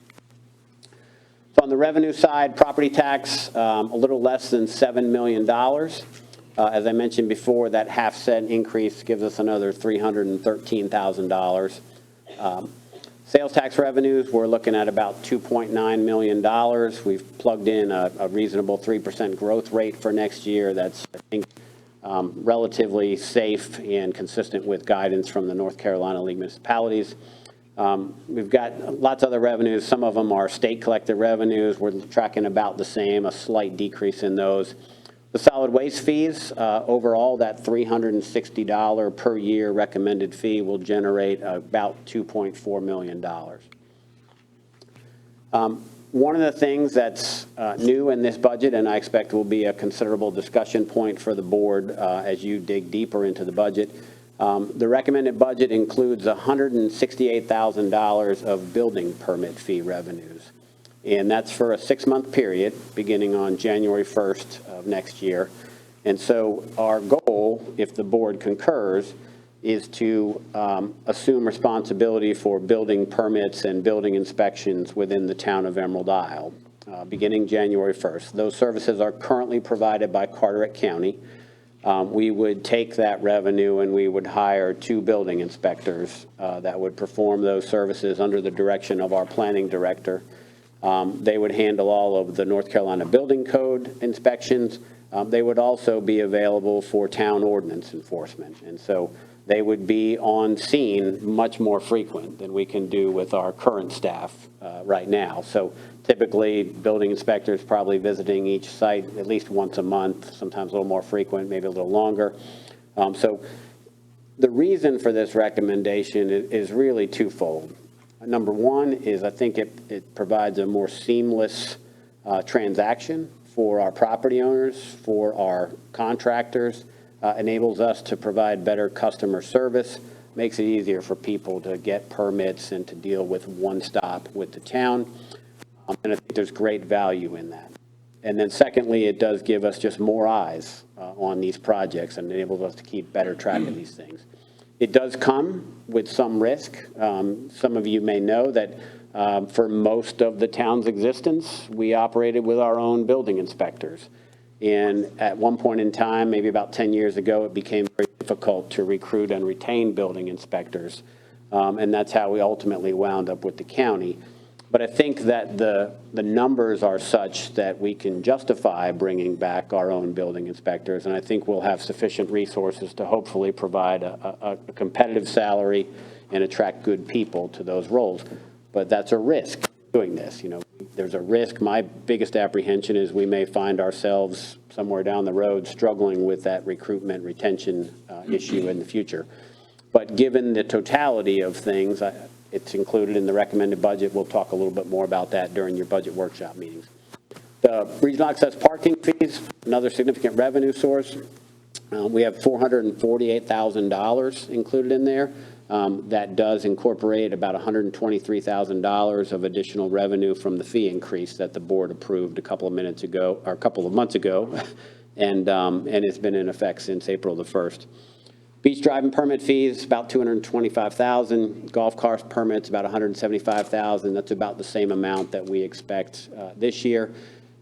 So on the revenue side, property tax, a little less than $7 million. As I mentioned before, that half-cent increase gives us another $313,000. Sales tax revenues, we're looking at about $2.9 million. We've plugged in a reasonable 3% growth rate for next year. That's, I think, relatively safe and consistent with guidance from the North Carolina League of Municipalities. We've got lots of other revenues. Some of them are state collected revenues. We're tracking about the same, a slight decrease in those. The solid waste fees, overall, that $360 per year recommended fee will generate about $2.4 million. One of the things that's new in this budget, and I expect will be a considerable discussion point for the board as you dig deeper into the budget, the recommended budget includes $168,000 of building permit fee revenues. And that's for a 6-month period beginning on January 1st of next year. And so our goal, if the board concurs, is to assume responsibility for building permits and building inspections within the town of Emerald Isle, beginning January 1st. Those services are currently provided by Carteret County. We would take that revenue and we would hire 2 building inspectors that would perform those services under the direction of our planning director. They would handle all of the North Carolina Building Code inspections. They would also be available for town ordinance enforcement. And so they would be on scene much more frequent than we can do with our current staff right now. So typically, building inspectors probably visiting each site at least once a month, sometimes a little more frequent, maybe a little longer. So the reason for this recommendation is really twofold. Number one is I think it provides a more seamless transaction for our property owners, for our contractors, enables us to provide better customer service, makes it easier for people to get permits and to deal with one stop with the town. And I think there's great value in that. And then secondly, it does give us just more eyes on these projects and enables us to keep better track of these things. It does come with some risk. Some of you may know that for most of the town's existence, we operated with our own building inspectors. And at one point in time, maybe about 10 years ago, it became very difficult to recruit and retain building inspectors. And that's how we ultimately wound up with the county. But I think that the numbers are such that we can justify bringing back our own building inspectors. And I think we'll have sufficient resources to hopefully provide a competitive salary and attract good people to those roles. But that's a risk doing this. You know, there's a risk. My biggest apprehension is we may find ourselves somewhere down the road struggling with that recruitment retention issue in the future. But given the totality of things, it's included in the recommended budget. We'll talk a little bit more about that during your budget workshop meetings. The regional access parking fees, another significant revenue source. We have $448,000 included in there. That does incorporate about $123,000 of additional revenue from the fee increase that the board approved a couple of months ago, and it's been in effect since April the 1st. Beach driving permit fees, about $225,000. Golf course permits, about $175,000. That's about the same amount that we expect this year.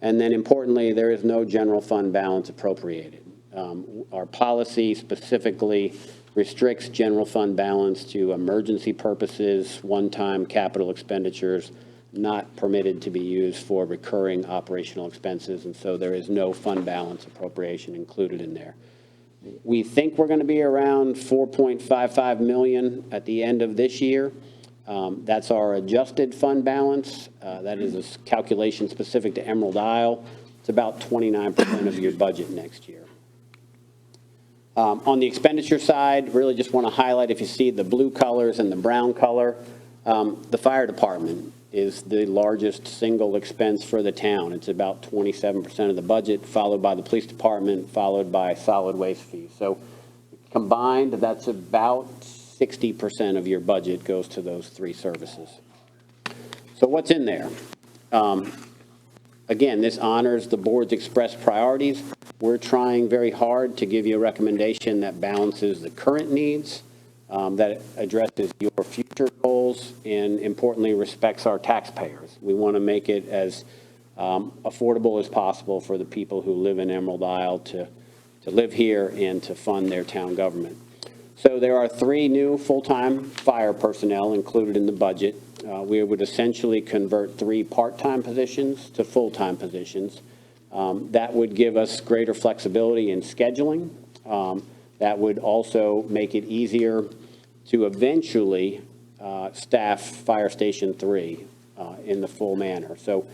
And then importantly, there is no general fund balance appropriated. Our policy specifically restricts general fund balance to emergency purposes, one-time capital expenditures, not permitted to be used for recurring operational expenses, and so there is no fund balance appropriation included in there. We think we're going to be around $4.55 million at the end of this year. That's our adjusted fund balance. That is a calculation specific to Emerald Isle. It's about 29% of your budget next year. On the expenditure side, really just want to highlight, if you see the blue colors and the brown color, the fire department is the largest single expense for the town. It's about 27% of the budget, followed by the police department, followed by solid waste fees. So combined, that's about 60% of your budget goes to those three services. So what's in there? Again, this honors the board's expressed priorities. We're trying very hard to give you a recommendation that balances the current needs, that addresses your future goals, and importantly, respects our taxpayers. We want to make it as affordable as possible for the people who live in Emerald Isle to live here and to fund their town government. So there are 3 new full-time fire personnel included in the budget. We would essentially convert 3 part-time positions to full-time positions. That would give us greater flexibility in scheduling. That would also make it easier to eventually staff Fire Station 3 in the full manner. So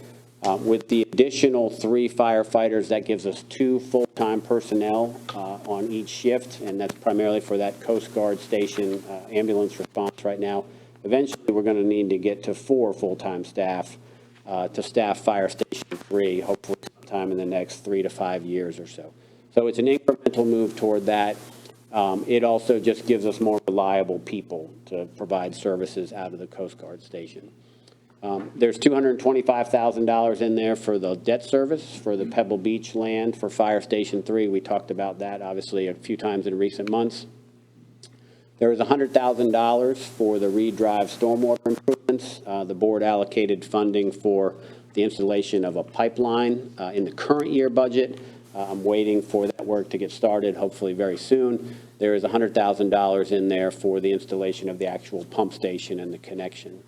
with the additional 3 firefighters, that gives us 2 full-time personnel on each shift, and that's primarily for that Coast Guard station ambulance response right now. Eventually, we're going to need to get to 4 full-time staff to staff Fire Station 3, hopefully sometime in the next 3 to 5 years or so. So it's an incremental move toward that. It also just gives us more reliable people to provide services out of the Coast Guard station. There's $225,000 in there for the debt service for the Pebble Beach land for Fire Station 3. We talked about that, obviously, a few times in recent months. There was $100,000 for the Reed Drive stormwater improvements. The board allocated funding for the installation of a pipeline in the current year budget. I'm waiting for that work to get started, hopefully very soon. There is $100,000 in there for the installation of the actual pump station and the connection.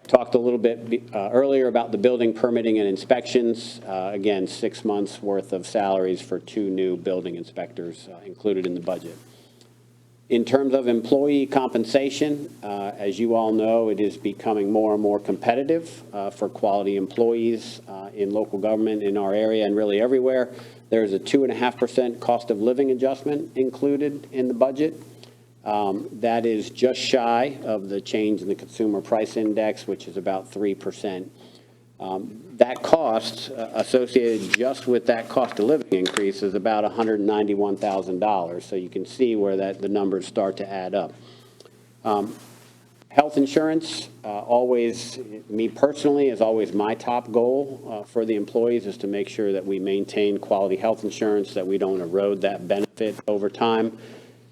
Talked a little bit earlier about the building permitting and inspections. Again, 6 months worth of salaries for 2 new building inspectors included in the budget. In terms of employee compensation, as you all know, it is becoming more and more competitive for quality employees in local government in our area and really everywhere. There's a 2.5% cost of living adjustment included in the budget. That is just shy of the change in the consumer price index, which is about 3%. That cost associated just with that cost of living increase is about $191,000. So you can see where the numbers start to add up. Health insurance, always, me personally, is always my top goal for the employees, is to make sure that we maintain quality health insurance, that we don't erode that benefit over time.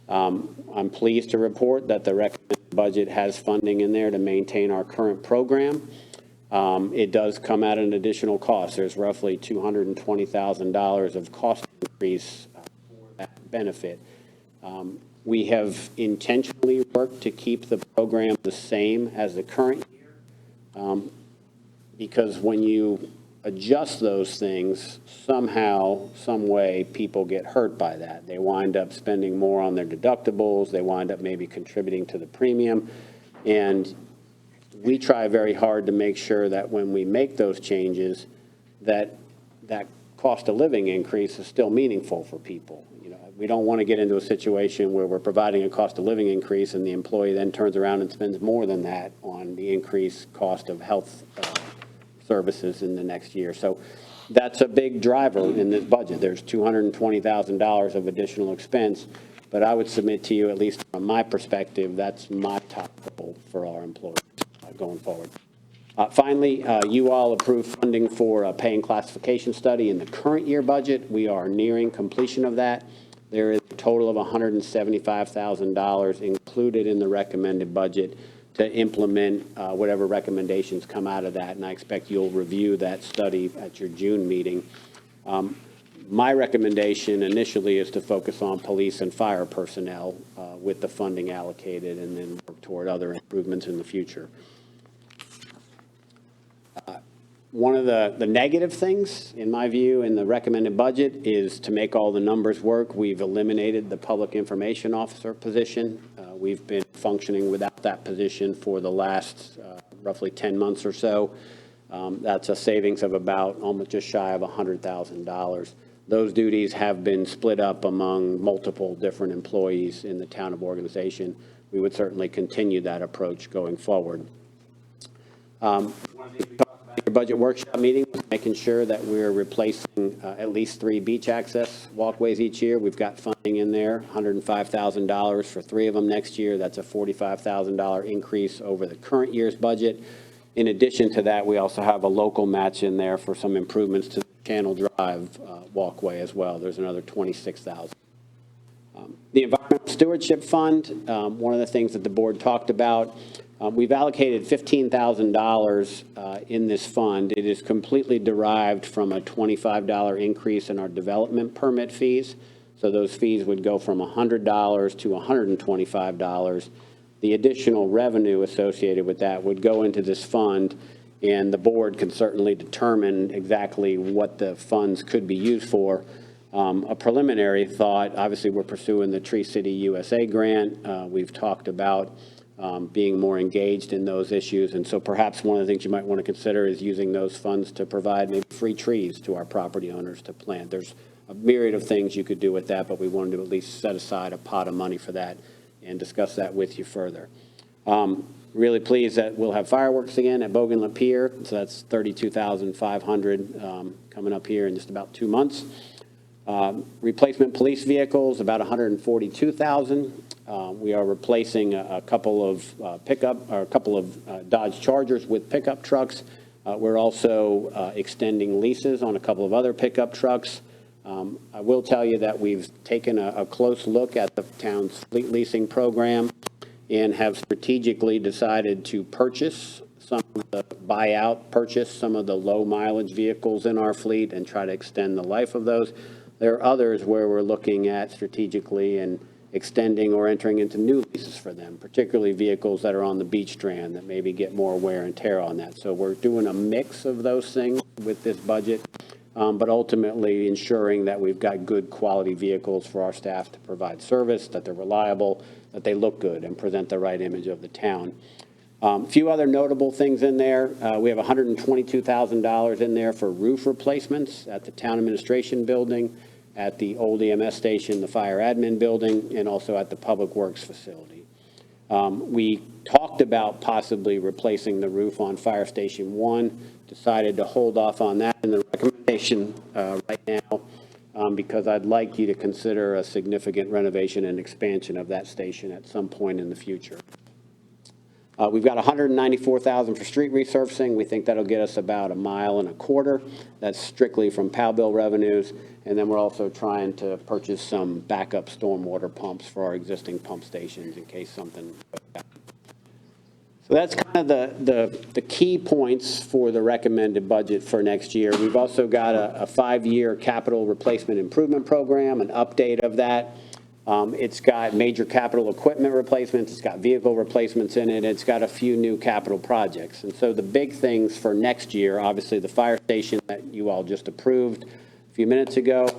I'm pleased to report that the recommended budget has funding in there to maintain our current program. It does come at an additional cost. There's roughly $220,000 of cost increase for that benefit. We have intentionally worked to keep the program the same as the current year because when you adjust those things, somehow, some way, people get hurt by that. They wind up spending more on their deductibles. They wind up maybe contributing to the premium. And we try very hard to make sure that when we make those changes, that cost of living increase is still meaningful for people. We don't want to get into a situation where we're providing a cost of living increase and the employee then turns around and spends more than that on the increased cost of health services in the next year. So that's a big driver in this budget. There's $220,000 of additional expense, but I would submit to you, at least from my perspective, that's my top goal for our employees going forward. Finally, you all approved funding for a pay and classification study in the current year budget. We are nearing completion of that. There is a total of $175,000 included in the recommended budget to implement whatever recommendations come out of that, and I expect you'll review that study at your June meeting. My recommendation initially is to focus on police and fire personnel with the funding allocated and then work toward other improvements in the future. One of the negative things, in my view, in the recommended budget is to make all the numbers work. We've eliminated the public information officer position. We've been functioning without that position for the last roughly 10 months or so. That's a savings of about almost just shy of $100,000. Those duties have been split up among multiple different employees in the town of organization. We would certainly continue that approach going forward. One of the things we talked about in your budget workshop meeting was making sure that we're replacing at least 3 beach access walkways each year. We've got funding in there, $105,000 for 3 of them next year. That's a $45,000 increase over the current year's budget. In addition to that, we also have a local match in there for some improvements to the Channel Drive walkway as well. There's another $26,000. The Environmental Stewardship Fund, one of the things that the board talked about, we've allocated $15,000 in this fund. It is completely derived from a $25 increase in our development permit fees. So those fees would go from $100 to $125. The additional revenue associated with that would go into this fund, and the board can certainly determine exactly what the funds could be used for. A preliminary thought, obviously we're pursuing the Tree City USA grant. We've talked about being more engaged in those issues, and so perhaps one of the things you might want to consider is using those funds to provide maybe free trees to our property owners to plant. There's a myriad of things you could do with that, but we wanted to at least set aside a pot of money for that and discuss that with you further. Really pleased that we'll have fireworks again at Bougainville Pier, so that's $32,500 coming up here in just about 2 months. Replacement police vehicles, about $142,000. We are replacing a couple of Dodge Chargers with pickup trucks. We're also extending leases on a couple of other pickup trucks. I will tell you that we've taken a close look at the town's fleet leasing program and have strategically decided to purchase some of the purchase some of the low mileage vehicles in our fleet and try to extend the life of those. There are others where we're looking at strategically and extending or entering into new leases for them, particularly vehicles that are on the beach strand that maybe get more wear and tear on that. So we're doing a mix of those things with this budget, but ultimately ensuring that we've got good quality vehicles for our staff to provide service, that they're reliable, that they look good and present the right image of the town. A few other notable things in there. We have $122,000 in there for roof replacements at the town administration building, at the old EMS station, the fire admin building, and also at the public works facility. We talked about possibly replacing the roof on Fire Station 1, decided to hold off on that in the recommendation right now because I'd like you to consider a significant renovation and expansion of that station at some point in the future. We've got $194,000 for street resurfacing. We think that'll get us about 1.25 miles. That's strictly from POW bill revenues. And then we're also trying to purchase some backup stormwater pumps for our existing pump stations in case something goes down. So that's kind of the key points for the recommended budget for next year. We've also got a 5-year capital replacement improvement program, an update of that. It's got major capital equipment replacements. It's got vehicle replacements in it. It's got a few new capital projects. And so the big things for next year, obviously the fire station that you all just approved a few minutes ago.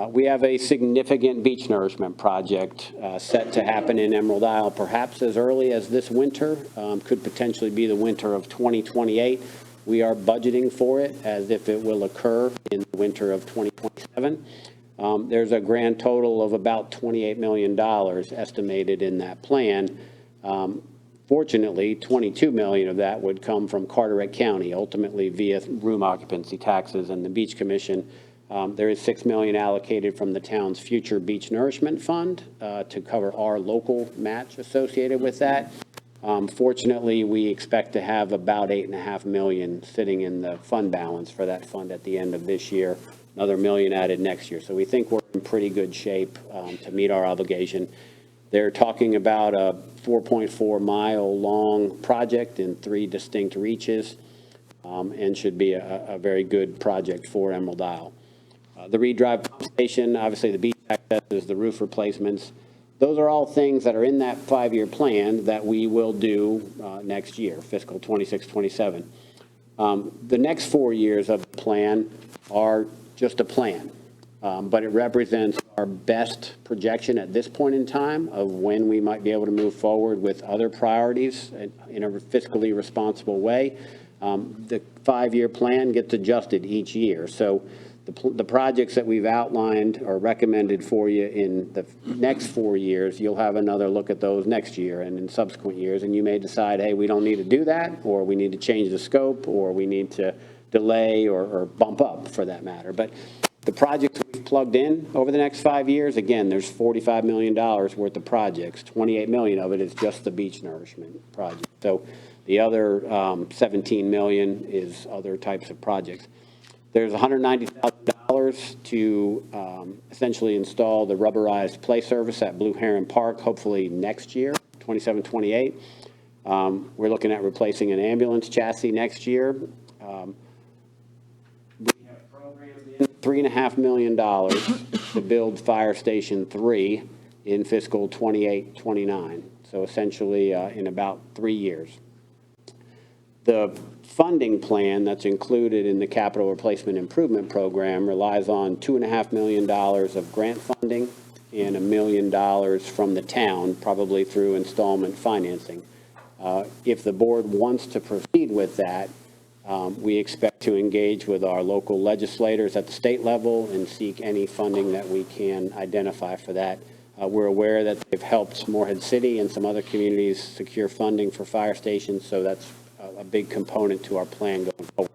We have a significant beach nourishment project set to happen in Emerald Isle, perhaps as early as this winter, could potentially be the winter of 2028. We are budgeting for it as if it will occur in the winter of 2027. There's a grand total of about $28 million estimated in that plan. Fortunately, $22 million of that would come from Carteret County, ultimately via room occupancy taxes and the Beach Commission. There is $6 million allocated from the town's future beach nourishment fund to cover our local match associated with that. Fortunately, we expect to have about $8.5 million sitting in the fund balance for that fund at the end of this year, another $1 million added next year. So we think we're in pretty good shape to meet our obligation. They're talking about a 4.4-mile-long project in 3 distinct reaches and should be a very good project for Emerald Isle. The Reed Drive pump station, obviously the beach accesses, the roof replacements, those are all things that are in that 5-year plan that we will do next year, fiscal 26-27. The next 4 years of the plan are just a plan, but it represents our best projection at this point in time of when we might be able to move forward with other priorities in a fiscally responsible way. The 5-year plan gets adjusted each year. So the projects that we've outlined or recommended for you in the next 4 years, you'll have another look at those next year and in subsequent years, and you may decide, hey, we don't need to do that, or we need to change the scope, or we need to delay or bump up for that matter. But the projects we've plugged in over the next 5 years, again, there's $45 million worth of projects. 28 million of it is just the beach nourishment project. So the other 17 million is other types of projects. There's $190,000 to essentially install the rubberized play surface at Blue Heron Park, hopefully next year, 27-28. We're looking at replacing an ambulance chassis next year. We have programmed in $3.5 million to build Fire Station 3 in fiscal 28-29. So essentially in about 3 years. The funding plan that's included in the Capital Replacement Improvement Program relies on $2.5 million of grant funding and $1 million from the town, probably through installment financing. If the board wants to proceed with that, we expect to engage with our local legislators at the state level and seek any funding that we can identify for that. We're aware that they've helped Morehead City and some other communities secure funding for fire stations, so that's a big component to our plan going forward.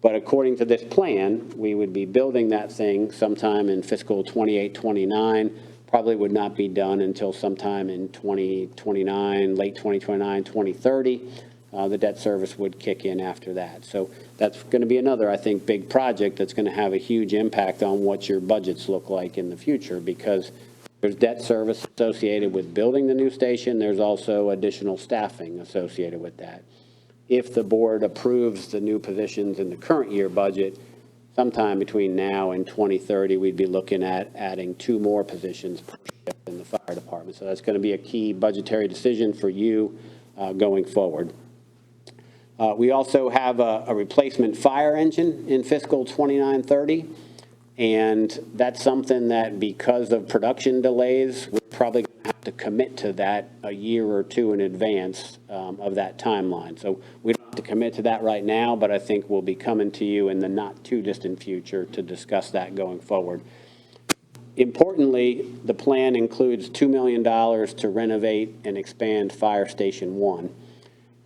But according to this plan, we would be building that thing sometime in fiscal 28-29, probably would not be done until sometime in 2029, late 2029, 2030. The debt service would kick in after that. So that's going to be another, I think, big project that's going to have a huge impact on what your budgets look like in the future, because there's debt service associated with building the new station. There's also additional staffing associated with that. If the board approves the new positions in the current year budget, sometime between now and 2030, we'd be looking at adding 2 more positions per shift in the fire department. So that's going to be a key budgetary decision for you going forward. We also have a replacement fire engine in fiscal 29-30, and that's something that, because of production delays, we're probably going to have to commit to that a year or 2 in advance of that timeline. So we don't have to commit to that right now, but I think we'll be coming to you in the not too distant future to discuss that going forward. Importantly, the plan includes $2 million to renovate and expand Fire Station 1.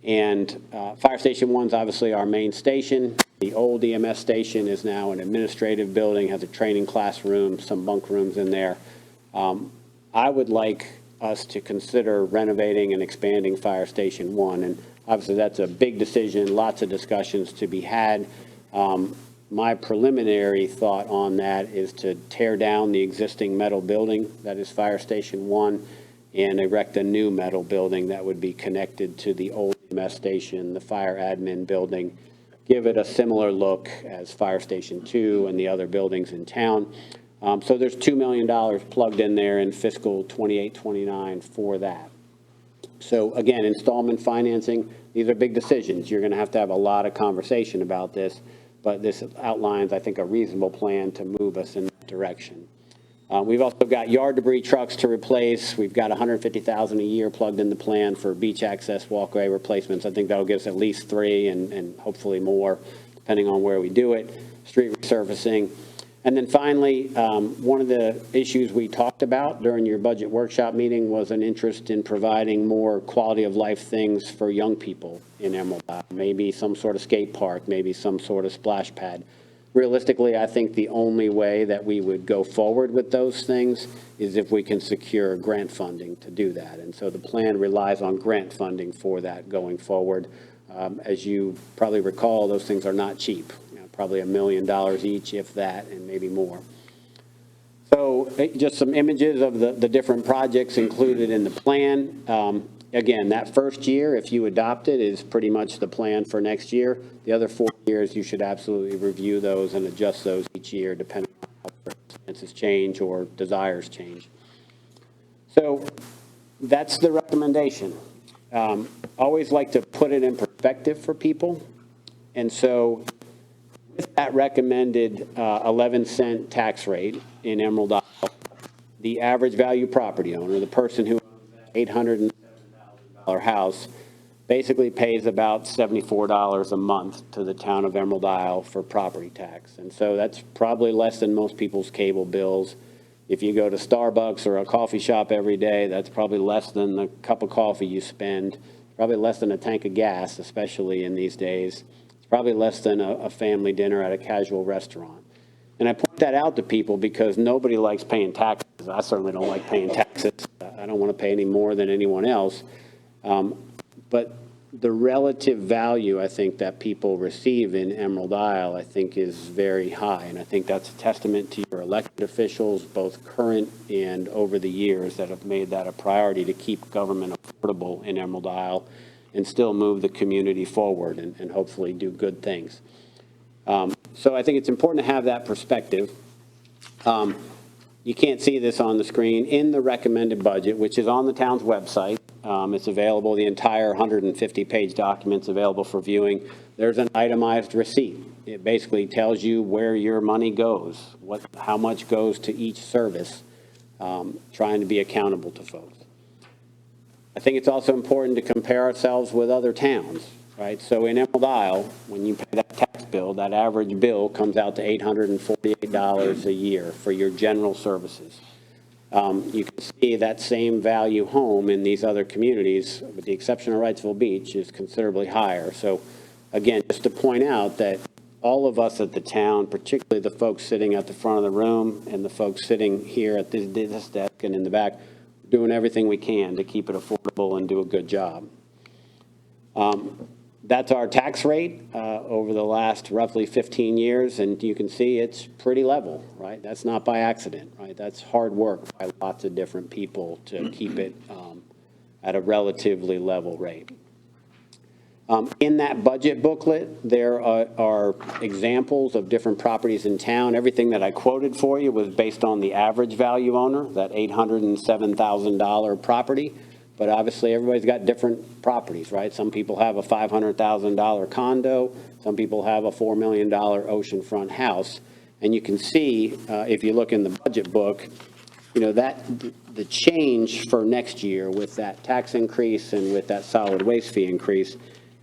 And Fire Station 1 is obviously our main station. The old EMS station is now an administrative building, has a training classroom, some bunk rooms in there. I would like us to consider renovating and expanding Fire Station 1. And obviously that's a big decision, lots of discussions to be had. My preliminary thought on that is to tear down the existing metal building that is Fire Station 1 and erect a new metal building that would be connected to the old EMS station, the fire admin building, give it a similar look as Fire Station 2 and the other buildings in town. So there's $2 million plugged in there in fiscal 28-29 for that. So again, installment financing, these are big decisions. You're going to have a lot of conversation about this, but this outlines, I think, a reasonable plan to move us in that direction. We've also got yard debris trucks to replace. We've got $150,000 a year plugged in the plan for beach access walkway replacements. I think that'll give us at least 3 and hopefully more, depending on where we do it. Street resurfacing. And then finally, one of the issues we talked about during your budget workshop meeting was an interest in providing more quality of life things for young people in Emerald Isle. Maybe some sort of skate park, maybe some sort of splash pad. Realistically, I think the only way that we would go forward with those things is if we can secure grant funding to do that. And so the plan relies on grant funding for that going forward. As you probably recall, those things are not cheap, probably $1 million each, if that, and maybe more. So just some images of the different projects included in the plan. Again, that first year, if you adopt it, is pretty much the plan for next year. The other 4 years, you should absolutely review those and adjust those each year, depending on how circumstances change or desires change. So that's the recommendation. Always like to put it in perspective for people. And so with that recommended 11-cent tax rate in Emerald Isle, the average value property owner, the person who owns that $807,000 house, basically pays about $74 a month to the town of Emerald Isle for property tax. And so that's probably less than most people's cable bills. If you go to Starbucks or a coffee shop every day, that's probably less than the cup of coffee you spend, probably less than a tank of gas, especially in these days. It's probably less than a family dinner at a casual restaurant. And I point that out to people because nobody likes paying taxes. I certainly don't like paying taxes. I don't want to pay any more than anyone else. But the relative value, I think, that people receive in Emerald Isle, I think, is very high. And I think that's a testament to your elected officials, both current and over the years, that have made that a priority to keep government affordable in Emerald Isle and still move the community forward and hopefully do good things. So I think it's important to have that perspective. You can't see this on the screen. In the recommended budget, which is on the town's website, it's available, the entire 150-page document's available for viewing. There's an itemized receipt. It basically tells you where your money goes, how much goes to each service, trying to be accountable to folks. I think it's also important to compare ourselves with other towns, right? So in Emerald Isle, when you pay that tax bill, that average bill comes out to $848 a year for your general services. You can see that same value home in these other communities, with the exception of Wrightsville Beach, is considerably higher. So again, just to point out that all of us at the town, particularly the folks sitting at the front of the room and the folks sitting here at this desk and in the back, doing everything we can to keep it affordable and do a good job. That's our tax rate over the last roughly 15 years, and you can see it's pretty level, right? That's not by accident, right? That's hard work by lots of different people to keep it at a relatively level rate. In that budget booklet, there are examples of different properties in town. Everything that I quoted for you was based on the average value owner, that $807,000 property. But obviously, everybody's got different properties, right? Some people have a $500,000 condo. Some people have a $4 million oceanfront house. And you can see, if you look in the budget book, you know, that the change for next year with that tax increase and with that solid waste fee increase.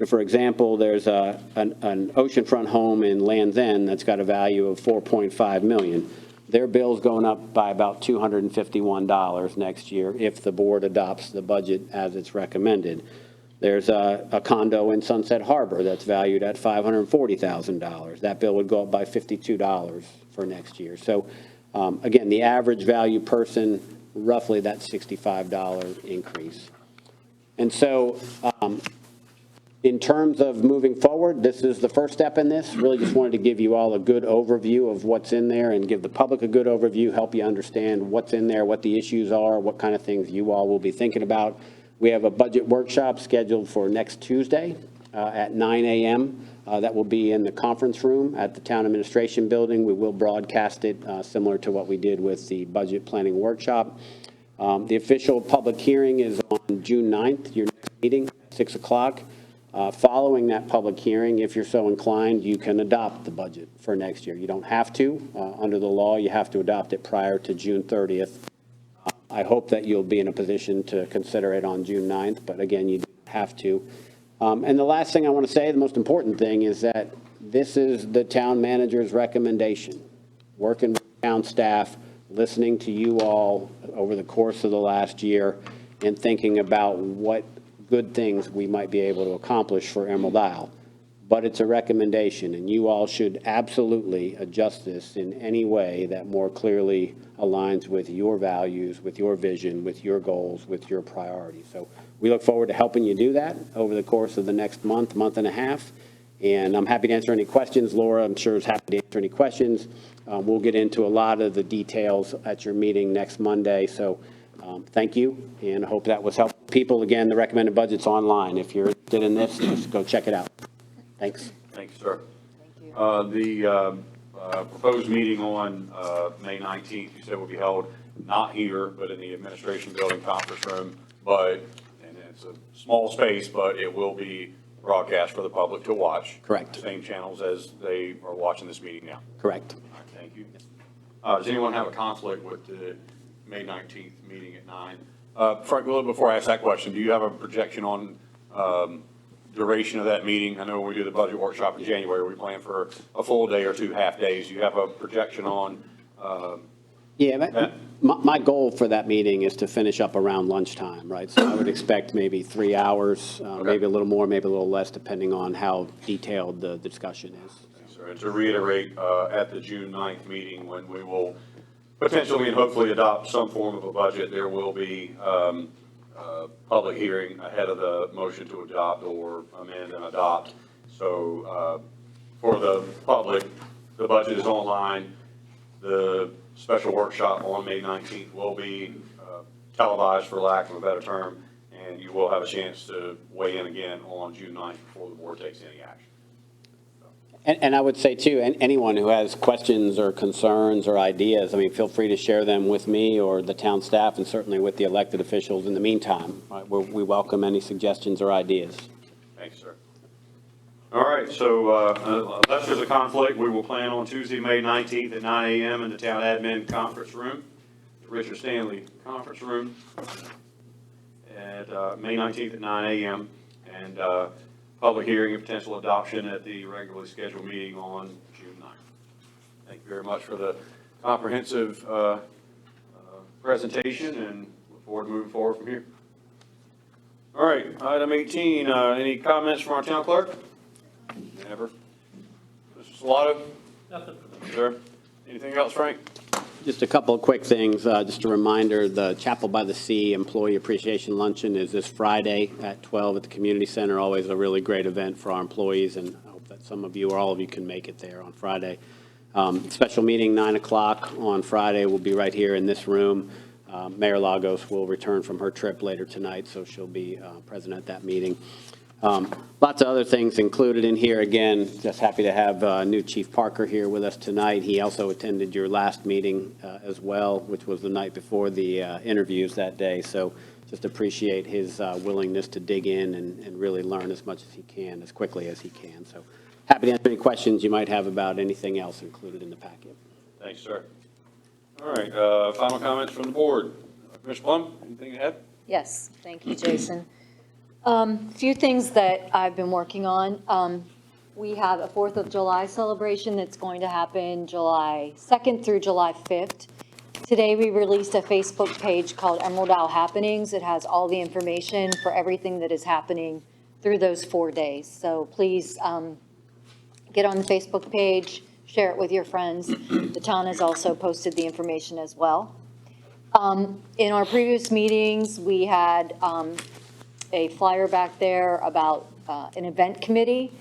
For example, there's an oceanfront home in Land's End that's got a value of $4.5 million. Their bill's going up by about $251 next year if the board adopts the budget as it's recommended. There's a condo in Sunset Harbor that's valued at $540,000. That bill would go up by $52 for next year. So again, the average value person, roughly that $65 increase. And so in terms of moving forward, this is the first step in this. Really just wanted to give you all a good overview of what's in there and give the public a good overview, help you understand what's in there, what the issues are, what kind of things you all will be thinking about. We have a budget workshop scheduled for next Tuesday at 9 a.m. That will be in the conference room at the Town Administration Building. We will broadcast it similar to what we did with the budget planning workshop. The official public hearing is on June 9th, your next meeting, 6 o'clock. Following that public hearing, if you're so inclined, you can adopt the budget for next year. You don't have to. Under the law, you have to adopt it prior to June 30th. I hope that you'll be in a position to consider it on June 9th, but again, you don't have to. And the last thing I want to say, the most important thing, is that this is the town manager's recommendation. working with town staff, listening to you all over the course of the last year, and thinking about what good things we might be able to accomplish for Emerald Isle. But it's a recommendation, and you all should absolutely adjust this in any way that more clearly aligns with your values, with your vision, with your goals, with your priorities. So we look forward to helping you do that over the course of the next month, month and a half. And I'm happy to answer any questions. Laura, I'm sure, is happy to answer any questions. We'll get into a lot of the details at your meeting next Monday. So thank you, and I hope that was helpful. People, again, the recommended budget's online. If you're interested in this, just go check it out. Thanks. Thank you, sir. The proposed meeting on May 19th, you said will be held not here, but in the administration building conference room. And it's a small space, but it will be broadcast for the public to watch. Correct. Same channels as they are watching this meeting now. Correct. All right, thank you. Does anyone have a conflict with the May 19th meeting at 9? Frank, a little before I ask that question, do you have a projection on duration of that meeting? I know when we do the budget workshop in January, we plan for a full day or 2 half days. Do you have a projection on that? My goal for that meeting is to finish up around lunchtime, right? So I would expect maybe 3 hours, maybe a little more, maybe a little less, depending on how detailed the discussion is. And to reiterate, at the June 9th meeting, when we will potentially and hopefully adopt some form of a budget, there will be public hearing ahead of the motion to adopt or amend and adopt. So for the public, the budget is online. The special workshop on May 19th will be televised, for lack of a better term, and you will have a chance to weigh in again on June 9th before the board takes any action. And I would say, too, anyone who has questions or concerns or ideas, I mean, feel free to share them with me or the town staff, and certainly with the elected officials in the meantime. Right? We welcome any suggestions or ideas. Thanks, sir. All right, so unless there's a conflict, we will plan on Tuesday, May 19th at 9 a.m. in the town admin conference room, the Richard Stanley Conference Room, at May 19th at 9 a.m. And public hearing and potential adoption at the regularly scheduled meeting on June 9th. Thank you very much for the comprehensive presentation, and look forward to moving forward from here. All right, item 18, any comments from our town clerk? Never. Mr. Salato? Nothing. Sir? Anything else, Frank? Just a couple of quick things. Just a reminder, the Chapel by the Sea Employee Appreciation Luncheon is this Friday at 12 at the Community Center. Always a really great event for our employees, and I hope that some of you or all of you can make it there on Friday. Special meeting, 9 o'clock on Friday, will be right here in this room. Mayor Lagos will return from her trip later tonight, so she'll be present at that meeting. Lots of other things included in here. Again, just happy to have new Chief Parker here with us tonight. He also attended your last meeting as well, which was the night before the interviews that day. So just appreciate his willingness to dig in and really learn as much as he can, as quickly as he can. So happy to answer any questions you might have about anything else included in the packet. Thanks, sir. All right, final comments from the board. Commissioner Plum, anything to add? Yes, thank you, Jason. Few things that I've been working on. We have a 4th of July celebration that's going to happen July 2nd through July 5th. Today, we released a Facebook page called Emerald Isle Happenings. It has all the information for everything that is happening through those 4 days. So please get on the Facebook page, share it with your friends. The town has also posted the information as well. In our previous meetings, we had a flyer back there about an event committee.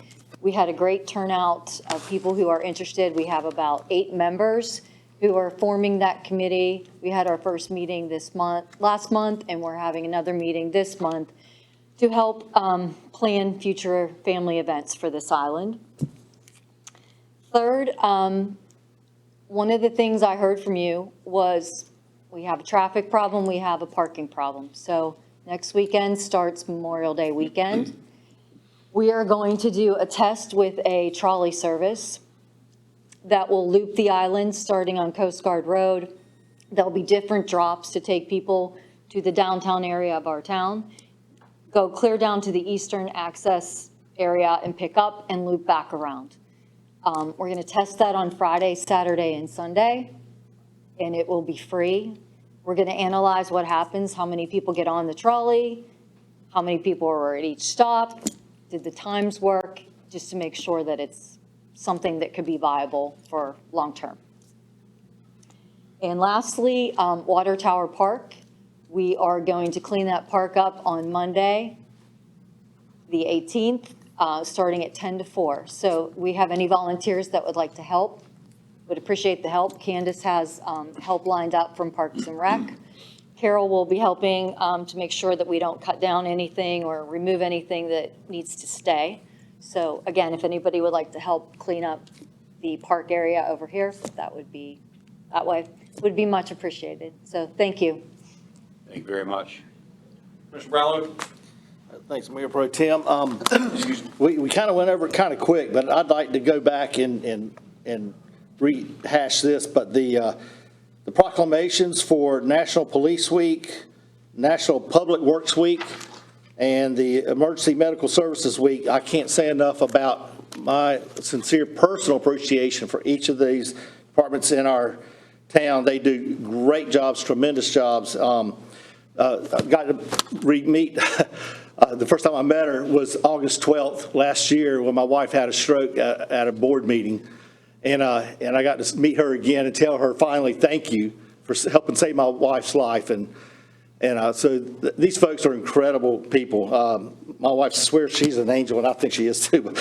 We had a great turnout of people who are interested. We have about 8 members who are forming that committee. We had our first meeting last month, and we're having another meeting this month to help plan future family events for this island. Third, one of the things I heard from you was we have a traffic problem, we have a parking problem. So next weekend starts Memorial Day weekend. We are going to do a test with a trolley service that will loop the island starting on Coast Guard Road. There'll be different drops to take people to the downtown area of our town, go clear down to the eastern access area and pick up and loop back around. We're going to test that on Friday, Saturday, and Sunday, and it will be free. We're going to analyze what happens, how many people get on the trolley, how many people are at each stop, did the times work, just to make sure that it's something that could be viable for long-term. And lastly, Water Tower Park. We are going to clean that park up on Monday, the 18th, starting at 10 to 4. So we have any volunteers that would like to help? Would appreciate the help. Candace has help lined up from Parks and Rec. Carol will be helping to make sure that we don't cut down anything or remove anything that needs to stay. So again, if anybody would like to help clean up the park area over here, that would be much appreciated. So thank you. Thank you very much. Mr. Brownlow? Thanks, Mayor Pro Tem. We kind of went over it kind of quick, but I'd like to go back and rehash this. But the proclamations for National Police Week, National Public Works Week, and the Emergency Medical Services Week, I can't say enough about my sincere personal appreciation for each of these departments in our town. They do great jobs, tremendous jobs. I got to meet, the first time I met her was August 12th last year when my wife had a stroke at a board meeting. And I got to meet her again and tell her finally thank you for helping save my wife's life. And so these folks are incredible people. My wife swears she's an angel, and I think she is too.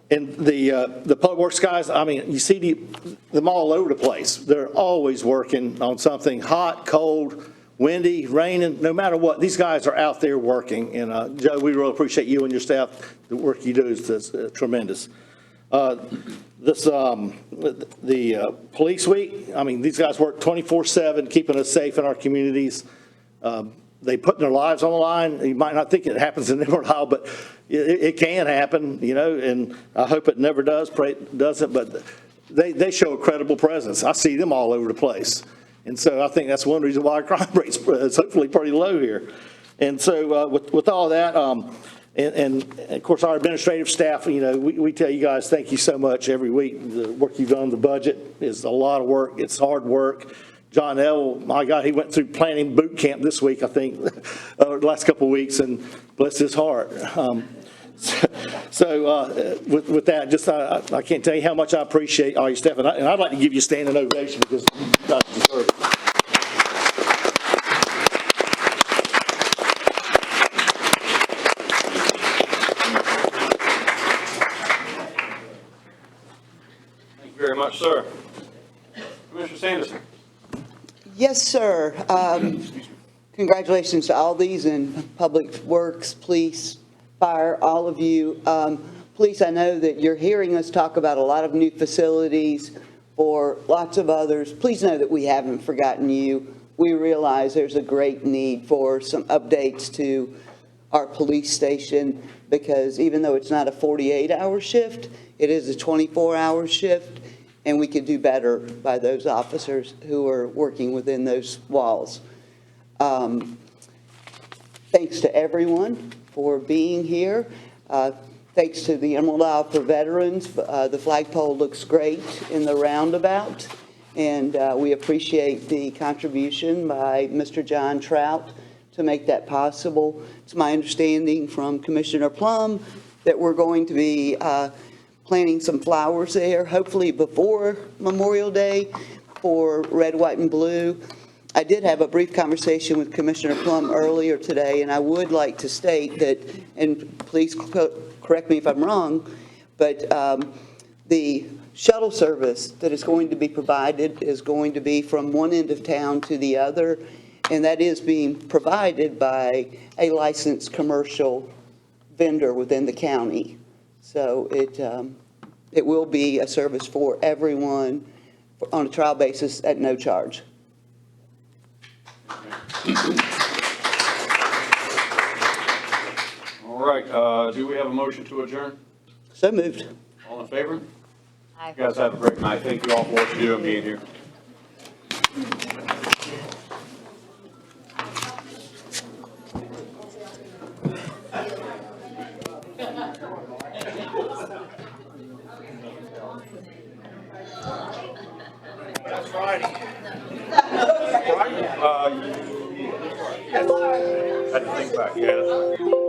And the public works guys, I mean, you see them all over the place. They're always working on something, hot, cold, windy, raining, no matter what. These guys are out there working. And Joe, we really appreciate you and your staff. The work you do is tremendous. The police week, I mean, these guys work 24/7, keeping us safe in our communities. They put their lives on the line. You might not think it happens in Emerald Isle, but it can happen, you know, and I hope it never does, pray it doesn't, but they show a credible presence. I see them all over the place. And so I think that's one reason why our crime rate is hopefully pretty low here. And so with all that, and of course, our administrative staff, you know, we tell you guys thank you so much every week. The work you've done on the budget is a lot of work. It's hard work. John L., my God, he went through planning boot camp this week, I think, the last couple of weeks, and bless his heart. With that, just I can't tell you how much I appreciate all your staff, and I'd like to give you a standing ovation because you guys deserve it. Thank you very much, sir. Commissioner Sanderson? Yes, sir. Congratulations to all these in Public Works, Police, Fire, all of you. Police, I know that you're hearing us talk about a lot of new facilities for lots of others. Please know that we haven't forgotten you. We realize there's a great need for some updates to our police station because even though it's not a 48-hour shift, it is a 24-hour shift. And we could do better by those officers who are working within those walls. Thanks to everyone for being here. Thanks to the Emerald Isle for Veterans. The flagpole looks great in the roundabout. And we appreciate the contribution by Mr. John Trout to make that possible. It's my understanding from Commissioner Plum that we're going to be planting some flowers there, hopefully before Memorial Day for red, white, and blue. I did have a brief conversation with Commissioner Plum earlier today, and I would like to state that, and please correct me if I'm wrong, but the shuttle service that is going to be provided is going to be from one end of town to the other, and that is being provided by a licensed commercial vendor within the county. So it will be a service for everyone on a trial basis at no charge. All right, do we have a motion to adjourn? So moved. All in favor? Aye. You guys have a great night. Thank you all for what you do and being here. That's Friday. Right? I had to think back, yeah, that's right.